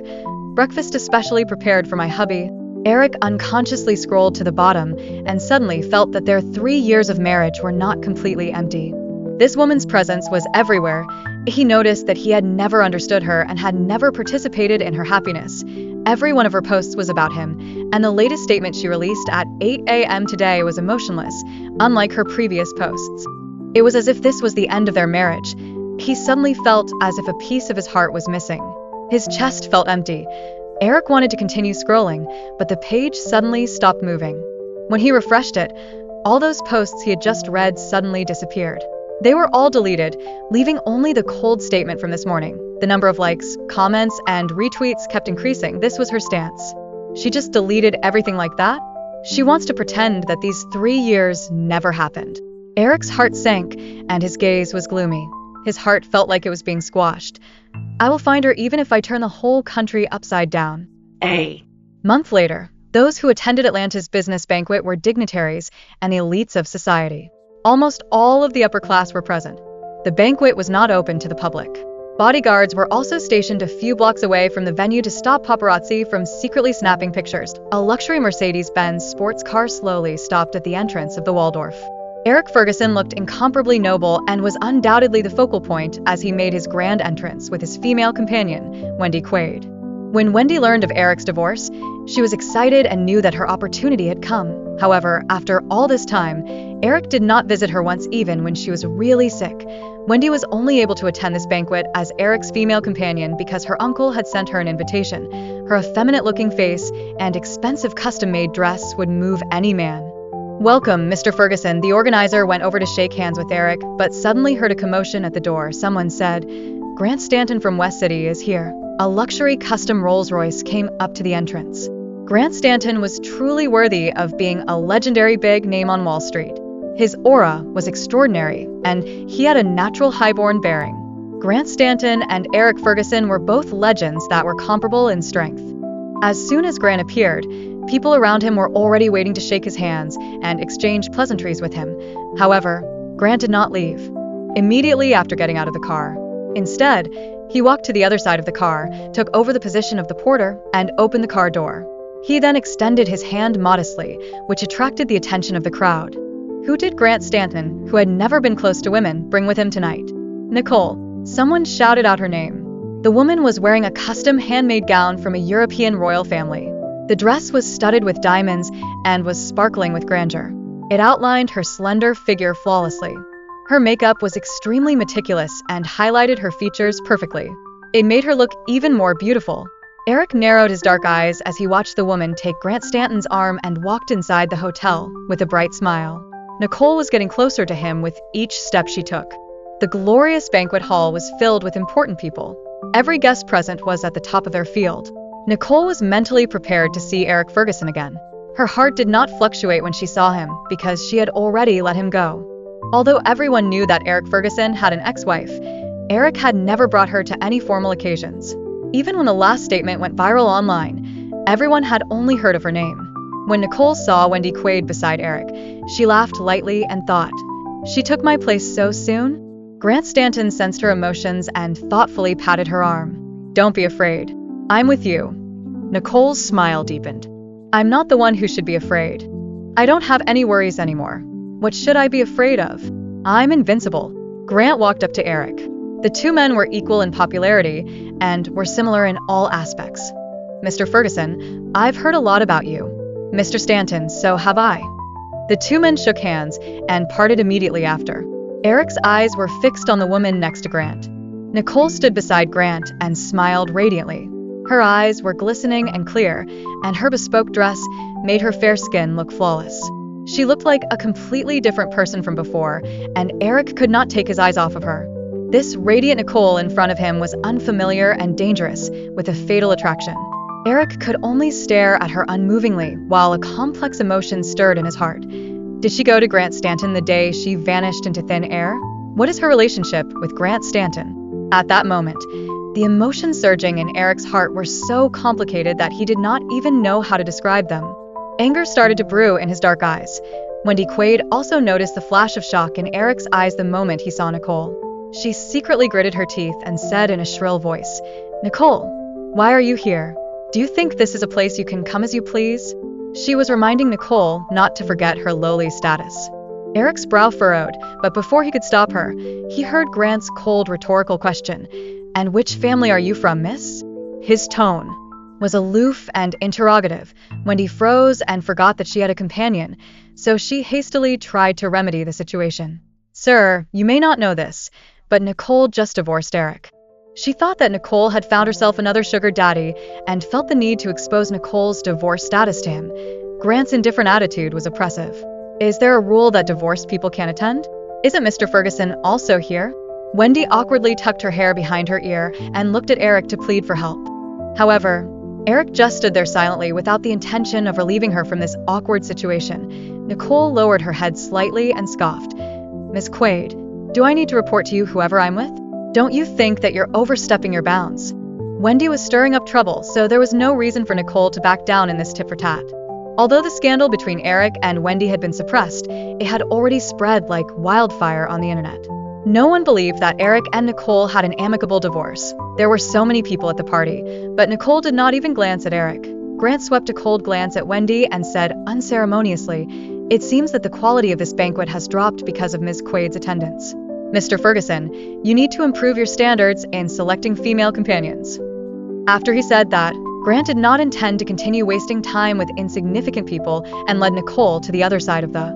Breakfast especially prepared for my hubby. Eric unconsciously scrolled to the bottom and suddenly felt that their 3 years of marriage were not completely empty. This woman's presence was everywhere. He noticed that he had never understood her and had never participated in her happiness. Every one of her posts was about him, and the latest statement she released at 8 a.m. today was emotionless, unlike her previous posts. It was as if this was the end of their marriage. He suddenly felt as if a piece of his heart was missing. His chest felt empty. Eric wanted to continue scrolling, but the page suddenly stopped moving. When he refreshed it, all those posts he had just read suddenly disappeared. They were all deleted, leaving only the cold statement from this morning. The number of likes, comments, and retweets kept increasing. This was her stance. She just deleted everything like that? She wants to pretend that these 3 years never happened. Eric's heart sank, and his gaze was gloomy. His heart felt like it was being squashed. I will find her even if I turn the whole country upside down. A month later, those who attended Atlanta's business banquet were dignitaries and the elites of society. Almost all of the upper class were present. The banquet was not open to the public. Bodyguards were also stationed a few blocks away from the venue to stop paparazzi from secretly snapping pictures. A luxury Mercedes-Benz sports car slowly stopped at the entrance of the Waldorf. Eric Ferguson looked incomparably noble and was undoubtedly the focal point as he made his grand entrance with his female companion, Wendy Quaid. When Wendy learned of Eric's divorce, she was excited and knew that her opportunity had come. However, after all this time, Eric did not visit her once even when she was really sick. Wendy was only able to attend this banquet as Eric's female companion because her uncle had sent her an invitation. Her effeminate-looking face and expensive custom-made dress would move any man. Welcome, Mr. Ferguson. The organizer went over to shake hands with Eric, but suddenly heard a commotion at the door. Someone said, Grant Stanton from West City is here. A luxury custom Rolls-Royce came up to the entrance. Grant Stanton was truly worthy of being a legendary big name on Wall Street. His aura was extraordinary, and he had a natural highborn bearing. Grant Stanton and Eric Ferguson were both legends that were comparable in strength. As soon as Grant appeared, people around him were already waiting to shake his hands and exchange pleasantries with him. However, Grant did not leave immediately after getting out of the car. Instead, he walked to the other side of the car, took over the position of the porter, and opened the car door. He then extended his hand modestly, which attracted the attention of the crowd. Who did Grant Stanton, who had never been close to women, bring with him tonight? Nicole. Someone shouted out her name. The woman was wearing a custom handmade gown from a European royal family. The dress was studded with diamonds and was sparkling with grandeur. It outlined her slender figure flawlessly. Her makeup was extremely meticulous and highlighted her features perfectly. It made her look even more beautiful. Eric narrowed his dark eyes as he watched the woman take Grant Stanton's arm and walked inside the hotel with a bright smile. Nicole was getting closer to him with each step she took. The glorious banquet hall was filled with important people. Every guest present was at the top of their field. Nicole was mentally prepared to see Eric Ferguson again. Her heart did not fluctuate when she saw him because she had already let him go. Although everyone knew that Eric Ferguson had an ex-wife, Eric had never brought her to any formal occasions. Even when the last statement went viral online, everyone had only heard of her name. When Nicole saw Wendy Quaid beside Eric, she laughed lightly and thought, "She took my place so soon?" Grant Stanton sensed her emotions and thoughtfully patted her arm. "Don't be afraid. I'm with you." Nicole's smile deepened. "I'm not the one who should be afraid. I don't have any worries anymore. What should I be afraid of? I'm invincible." Grant walked up to Eric. The two men were equal in popularity and were similar in all aspects. "Mr. Ferguson, I've heard a lot about you." "Mr. Stanton, so have I." The two men shook hands and parted immediately after. Eric's eyes were fixed on the woman next to Grant. Nicole stood beside Grant and smiled radiantly. Her eyes were glistening and clear, and her bespoke dress made her fair skin look flawless. She looked like a completely different person from before, and Eric could not take his eyes off of her. This radiant Nicole in front of him was unfamiliar and dangerous, with a fatal attraction. Eric could only stare at her unmovingly while a complex emotion stirred in his heart. Did she go to Grant Stanton the day she vanished into thin air? What is her relationship with Grant Stanton? At that moment, the emotions surging in Eric's heart were so complicated that he did not even know how to describe them. Anger started to brew in his dark eyes. Wendy Quaid also noticed the flash of shock in Eric's eyes the moment he saw Nicole. She secretly gritted her teeth and said in a shrill voice, "Nicole, why are you here? Do you think this is a place you can come as you please?" She was reminding Nicole not to forget her lowly status. Eric's brow furrowed, but before he could stop her, he heard Grant's cold rhetorical question, "And which family are you from, miss?" His tone was aloof and interrogative. Wendy froze and forgot that she had a companion, so she hastily tried to remedy the situation. "Sir, you may not know this, but Nicole just divorced Eric." She thought that Nicole had found herself another sugar daddy and felt the need to expose Nicole's divorce status to him. Grant's indifferent attitude was oppressive. Is there a rule that divorced people can't attend? Isn't Mr. Ferguson also here? Wendy awkwardly tucked her hair behind her ear and looked at Eric to plead for help. However, Eric just stood there silently without the intention of relieving her from this awkward situation. Nicole lowered her head slightly and scoffed. "Miss Quaid, do I need to report to you whoever I'm with? Don't you think that you're overstepping your bounds?" Wendy was stirring up trouble, so there was no reason for Nicole to back down in this tit for tat. Although the scandal between Eric and Wendy had been suppressed, it had already spread like wildfire on the internet. No one believed that Eric and Nicole had an amicable divorce. There were so many people at the party, but Nicole did not even glance at Eric. Grant swept a cold glance at Wendy and said unceremoniously, "It seems that the quality of this banquet has dropped because of Ms. Quaid's attendance. Mr. Ferguson, you need to improve your standards in selecting female companions." After he said that, Grant did not intend to continue wasting time with insignificant people and led Nicole to the other side of the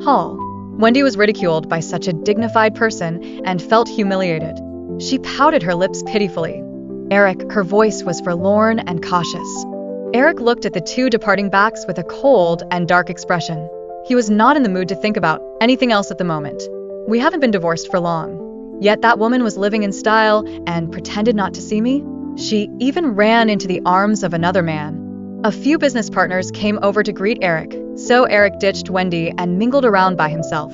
hall. Wendy was ridiculed by such a dignified person and felt humiliated. She pouted her lips pitifully. Eric, her voice was forlorn and cautious. Eric looked at the two departing backs with a cold and dark expression. He was not in the mood to think about anything else at the moment. "We haven't been divorced for long. Yet that woman was living in style and pretended not to see me. She even ran into the arms of another man." A few business partners came over to greet Eric, so Eric ditched Wendy and mingled around by himself.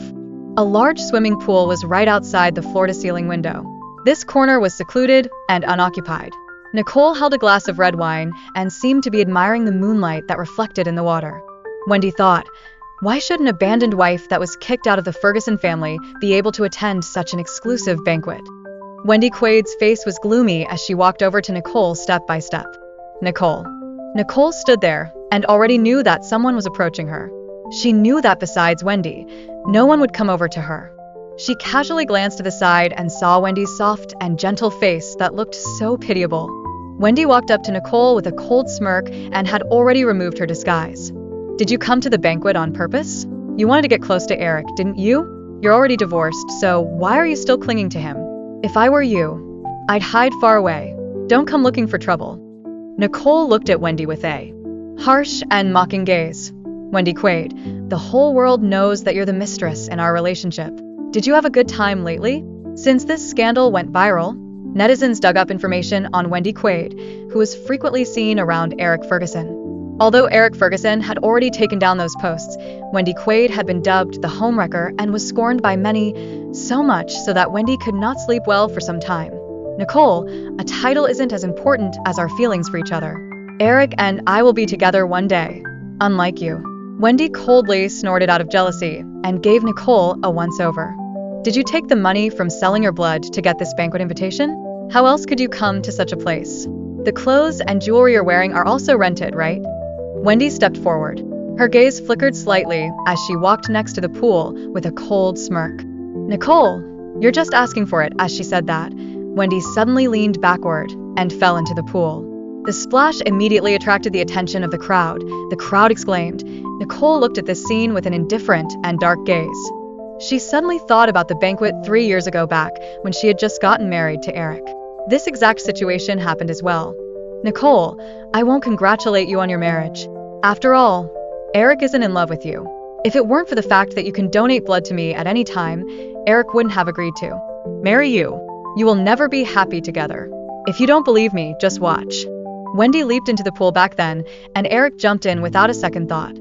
A large swimming pool was right outside the floor-to-ceiling window. This corner was secluded and unoccupied. Nicole held a glass of red wine and seemed to be admiring the moonlight that reflected in the water. Wendy thought, why should an abandoned wife that was kicked out of the Ferguson family be able to attend such an exclusive banquet? Wendy Quaid's face was gloomy as she walked over to Nicole step by step. Nicole. Nicole stood there and already knew that someone was approaching her. She knew that besides Wendy, no one would come over to her. She casually glanced to the side and saw Wendy's soft and gentle face that looked so pitiable. Wendy walked up to Nicole with a cold smirk and had already removed her disguise. Did you come to the banquet on purpose? You wanted to get close to Eric, didn't you? You're already divorced, so why are you still clinging to him? If I were you, I'd hide far away. Don't come looking for trouble. Nicole looked at Wendy with a harsh and mocking gaze. Wendy Quaid, the whole world knows that you're the mistress in our relationship. Did you have a good time lately? Since this scandal went viral, netizens dug up information on Wendy Quaid, who was frequently seen around Eric Ferguson. Although Eric Ferguson had already taken down those posts, Wendy Quaid had been dubbed the homewrecker and was scorned by many, so much so that Wendy could not sleep well for some time. Nicole, a title isn't as important as our feelings for each other. Eric and I will be together one day, unlike you. Wendy coldly snorted out of jealousy and gave Nicole a once-over. Did you take the money from selling your blood to get this banquet invitation? How else could you come to such a place? The clothes and jewelry you're wearing are also rented, right? Wendy stepped forward. Her gaze flickered slightly as she walked next to the pool with a cold smirk. Nicole, you're just asking for it. As she said that, Wendy suddenly leaned backward and fell into the pool. The splash immediately attracted the attention of the crowd. The crowd exclaimed. Nicole looked at this scene with an indifferent and dark gaze. She suddenly thought about the banquet 3 years ago back when she had just gotten married to Eric. This exact situation happened as well. Nicole, I won't congratulate you on your marriage. After all, Eric isn't in love with you. If it weren't for the fact that you can donate blood to me at any time, Eric wouldn't have agreed to marry you. You will never be happy together. If you don't believe me, just watch. Wendy leaped into the pool back then, and Eric jumped in without a second thought.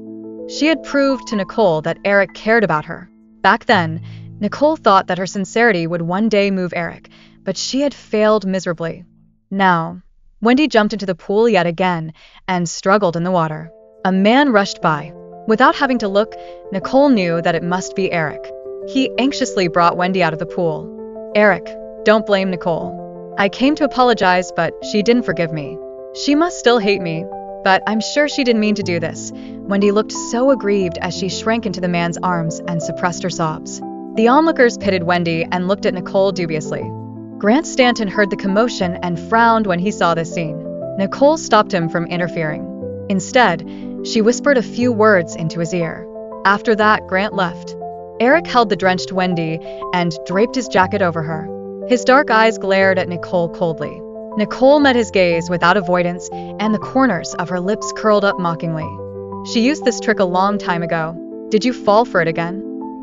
She had proved to Nicole that Eric cared about her. Back then, Nicole thought that her sincerity would one day move Eric, but she had failed miserably. Now, Wendy jumped into the pool yet again and struggled in the water. A man rushed by. Without having to look, Nicole knew that it must be Eric. He anxiously brought Wendy out of the pool. Eric, don't blame Nicole. I came to apologize, but she didn't forgive me. She must still hate me, but I'm sure she didn't mean to do this. Wendy looked so aggrieved as she shrank into the man's arms and suppressed her sobs. The onlookers pitted Wendy and looked at Nicole dubiously. Grant Stanton heard the commotion and frowned when he saw this scene. Nicole stopped him from interfering. Instead, she whispered a few words into his ear. After that, Grant left. Eric held the drenched Wendy and draped his jacket over her. His dark eyes glared at Nicole coldly. Nicole met his gaze without avoidance, and the corners of her lips curled up mockingly. She used this trick a long time ago. Did you fall for it again?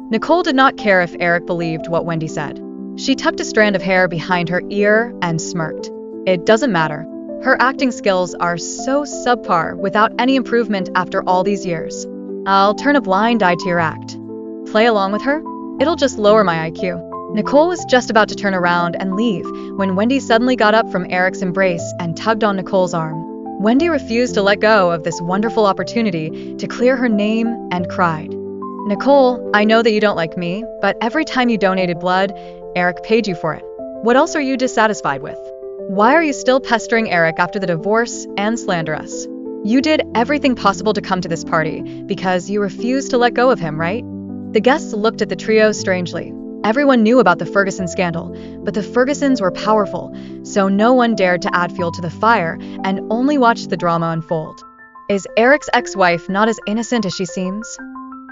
Nicole did not care if Eric believed what Wendy said. She tucked a strand of hair behind her ear and smirked. It doesn't matter. Her acting skills are so subpar without any improvement after all these years. I'll turn a blind eye to your act. Play along with her? It'll just lower my IQ. Nicole was just about to turn around and leave when Wendy suddenly got up from Eric's embrace and tugged on Nicole's arm. Wendy refused to let go of this wonderful opportunity to clear her name and cried. Nicole, I know that you don't like me, but every time you donated blood, Eric paid you for it. What else are you dissatisfied with? Why are you still pestering Eric after the divorce and slander us? You did everything possible to come to this party because you refused to let go of him, right? The guests looked at the trio strangely. Everyone knew about the Ferguson scandal, but the Fergusons were powerful, so no one dared to add fuel to the fire and only watched the drama unfold. Is Eric's ex-wife not as innocent as she seems?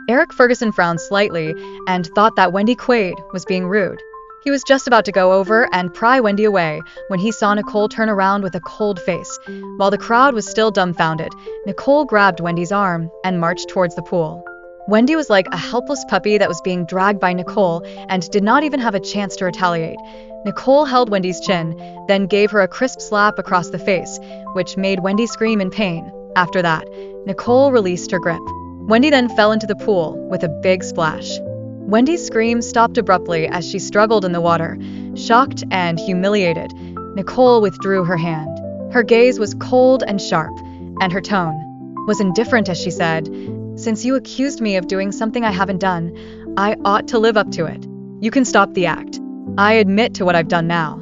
Eric Ferguson frowned slightly and thought that Wendy Quaid was being rude. He was just about to go over and pry Wendy away when he saw Nicole turn around with a cold face. While the crowd was still dumbfounded, Nicole grabbed Wendy's arm and marched towards the pool. Wendy was like a helpless puppy that was being dragged by Nicole and did not even have a chance to retaliate. Nicole held Wendy's chin, then gave her a crisp slap across the face, which made Wendy scream in pain. After that, Nicole released her grip. Wendy then fell into the pool with a big splash. Wendy's scream stopped abruptly as she struggled in the water. Shocked and humiliated, Nicole withdrew her hand. Her gaze was cold and sharp, and her tone was indifferent as she said, "Since you accused me of doing something I haven't done, I ought to live up to it. You can stop the act. I admit to what I've done now."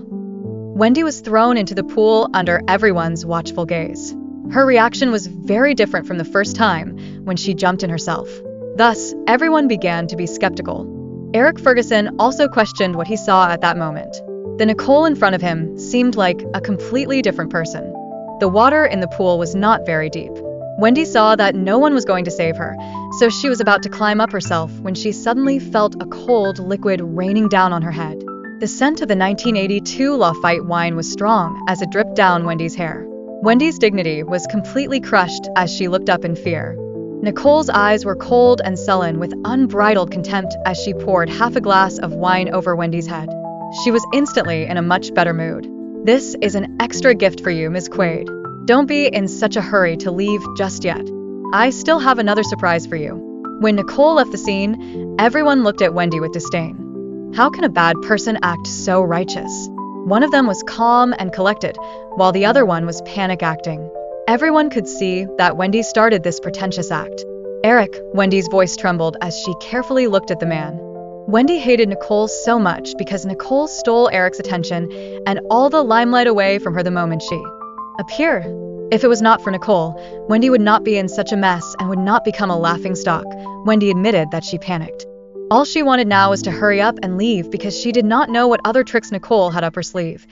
Wendy was thrown into the pool under everyone's watchful gaze. Her reaction was very different from the first time when she jumped in herself. Thus, everyone began to be skeptical. Eric Ferguson also questioned what he saw at that moment. The Nicole in front of him seemed like a completely different person. The water in the pool was not very deep. Wendy saw that no one was going to save her, so she was about to climb up herself when she suddenly felt a cold liquid raining down on her head. The scent of the 1982 Lafite wine was strong as it dripped down Wendy's hair. Wendy's dignity was completely crushed as she looked up in fear. Nicole's eyes were cold and sullen with unbridled contempt as she poured half a glass of wine over Wendy's head. She was instantly in a much better mood. "This is an extra gift for you, Ms. Quaid. Don't be in such a hurry to leave just yet. I still have another surprise for you." When Nicole left the scene, everyone looked at Wendy with disdain. How can a bad person act so righteous? One of them was calm and collected, while the other one was panic acting. Everyone could see that Wendy started this pretentious act. "Eric," Wendy's voice trembled as she carefully looked at the man. Wendy hated Nicole so much because Nicole stole Eric's attention and all the limelight away from her the moment she appeared. If it was not for Nicole, Wendy would not be in such a mess and would not become a laughingstock. Wendy admitted that she panicked. All she wanted now was to hurry up and leave because she did not know what other tricks Nicole had up her sleeve.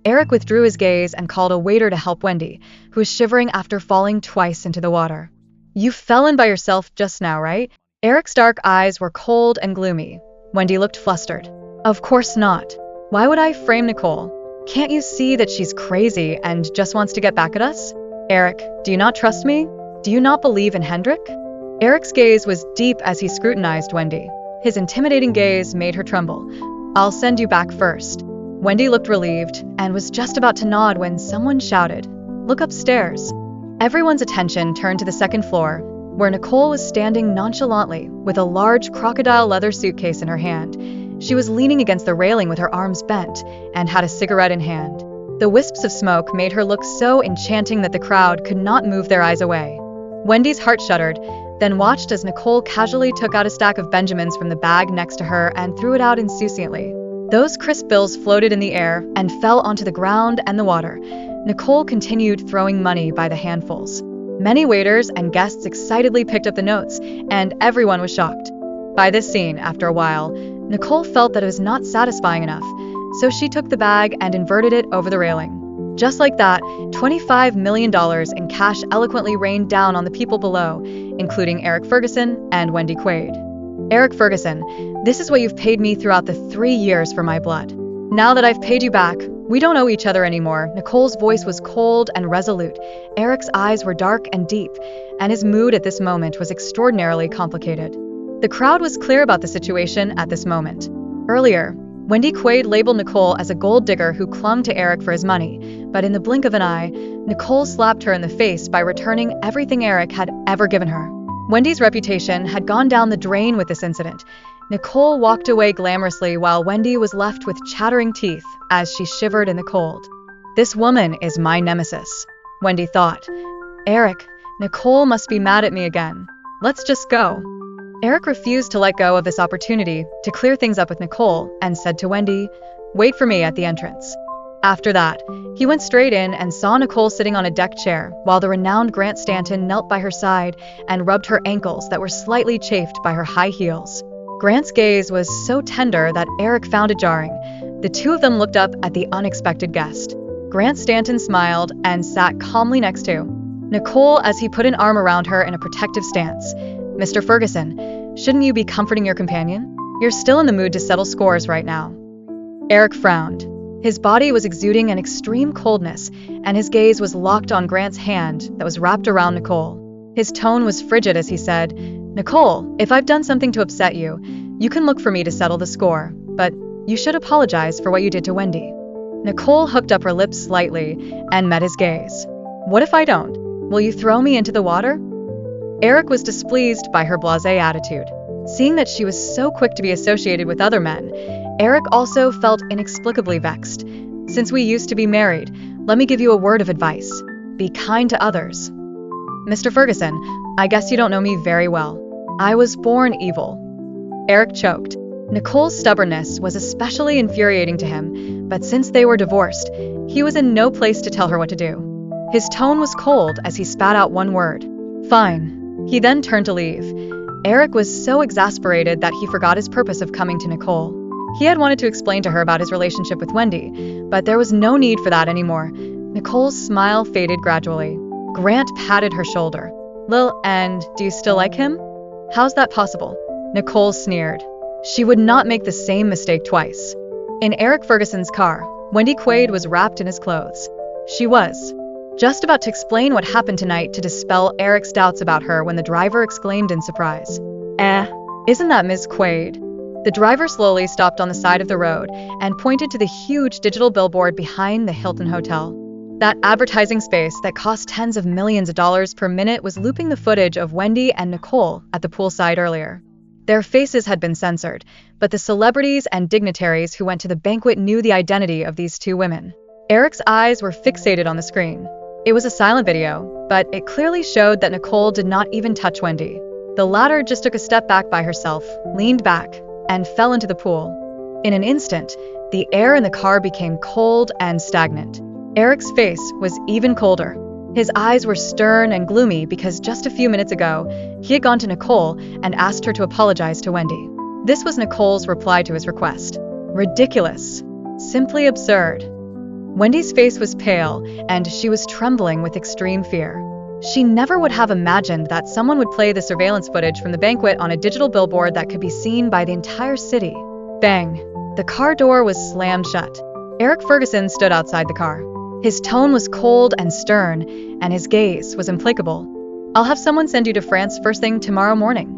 Eric withdrew his gaze and called a waiter to help Wendy, who was shivering after falling twice into the water. "You fell in by yourself just now, right?" Eric's dark eyes were cold and gloomy. Wendy looked flustered. "Of course not. Why would I frame Nicole? Can't you see that she's crazy and just wants to get back at us? Eric, do you not trust me? Do you not believe in Hendrik?" Eric's gaze was deep as he scrutinized Wendy. His intimidating gaze made her tremble. "I'll send you back first." Wendy looked relieved and was just about to nod when someone shouted, "Look upstairs." Everyone's attention turned to the second floor, where Nicole was standing nonchalantly with a large crocodile leather suitcase in her hand. She was leaning against the railing with her arms bent and had a cigarette in hand. The wisps of smoke made her look so enchanting that the crowd could not move their eyes away. Wendy's heart shuddered, then watched as Nicole casually took out a stack of Benjamins from the bag next to her and threw it out insouciantly. Those crisp bills floated in the air and fell onto the ground and the water. Nicole continued throwing money by the handfuls. Many waiters and guests excitedly picked up the notes, and everyone was shocked. By this scene, after a while, Nicole felt that it was not satisfying enough, so she took the bag and inverted it over the railing. Just like that, $25 million in cash eloquently rained down on the people below, including Eric Ferguson and Wendy Quaid. "Eric Ferguson, this is what you've paid me throughout the 3 years for my blood. Now that I've paid you back, we don't owe each other anymore." Nicole's voice was cold and resolute. Eric's eyes were dark and deep, and his mood at this moment was extraordinarily complicated. The crowd was clear about the situation at this moment. Earlier, Wendy Quaid labeled Nicole as a gold digger who clung to Eric for his money, but in the blink of an eye, Nicole slapped her in the face by returning everything Eric had ever given her. Wendy's reputation had gone down the drain with this incident. Nicole walked away glamorously while Wendy was left with chattering teeth as she shivered in the cold. "This woman is my nemesis," Wendy thought. "Eric, Nicole must be mad at me again. Let's just go." Eric refused to let go of this opportunity to clear things up with Nicole and said to Wendy, "Wait for me at the entrance." After that, he went straight in and saw Nicole sitting on a deck chair while the renowned Grant Stanton knelt by her side and rubbed her ankles that were slightly chafed by her high heels. Grant's gaze was so tender that Eric found it jarring. The two of them looked up at the unexpected guest. Grant Stanton smiled and sat calmly next to Nicole as he put an arm around her in a protective stance. "Mr. Ferguson, shouldn't you be comforting your companion? You're still in the mood to settle scores right now." Eric frowned. His body was exuding an extreme coldness, and his gaze was locked on Grant's hand that was wrapped around Nicole. His tone was frigid as he said, "Nicole, if I've done something to upset you, you can look for me to settle the score, but you should apologize for what you did to Wendy." Nicole hooked up her lips slightly and met his gaze. "What if I don't? Will you throw me into the water? Eric was displeased by her blasé attitude. Seeing that she was so quick to be associated with other men, Eric also felt inexplicably vexed. Since we used to be married, let me give you a word of advice. Be kind to others. Mr. Ferguson, I guess you don't know me very well. I was born evil. Eric choked. Nicole's stubbornness was especially infuriating to him, but since they were divorced, he was in no place to tell her what to do. His tone was cold as he spat out one word. Fine. He then turned to leave. Eric was so exasperated that he forgot his purpose of coming to Nicole. He had wanted to explain to her about his relationship with Wendy, but there was no need for that anymore. Nicole's smile faded gradually. Grant patted her shoulder. Lil, and do you still like him? How's that possible? Nicole sneered. She would not make the same mistake twice. In Eric Ferguson's car, Wendy Quaid was wrapped in his clothes. She was just about to explain what happened tonight to dispel Eric's doubts about her when the driver exclaimed in surprise. Isn't that Ms. Quaid? The driver slowly stopped on the side of the road and pointed to the huge digital billboard behind the Hilton Hotel. That advertising space that cost tens of millions of dollars per minute was looping the footage of Wendy and Nicole at the poolside earlier. Their faces had been censored, but the celebrities and dignitaries who went to the banquet knew the identity of these two women. Eric's eyes were fixated on the screen. It was a silent video, but it clearly showed that Nicole did not even touch Wendy. The latter just took a step back by herself, leaned back, and fell into the pool. In an instant, the air in the car became cold and stagnant. Eric's face was even colder. His eyes were stern and gloomy because just a few minutes ago, he had gone to Nicole and asked her to apologize to Wendy. This was Nicole's reply to his request. Ridiculous. Simply absurd. Wendy's face was pale, and she was trembling with extreme fear. She never would have imagined that someone would play the surveillance footage from the banquet on a digital billboard that could be seen by the entire city. Bang! The car door was slammed shut. Eric Ferguson stood outside the car. His tone was cold and stern, and his gaze was implacable. I'll have someone send you to France first thing tomorrow morning.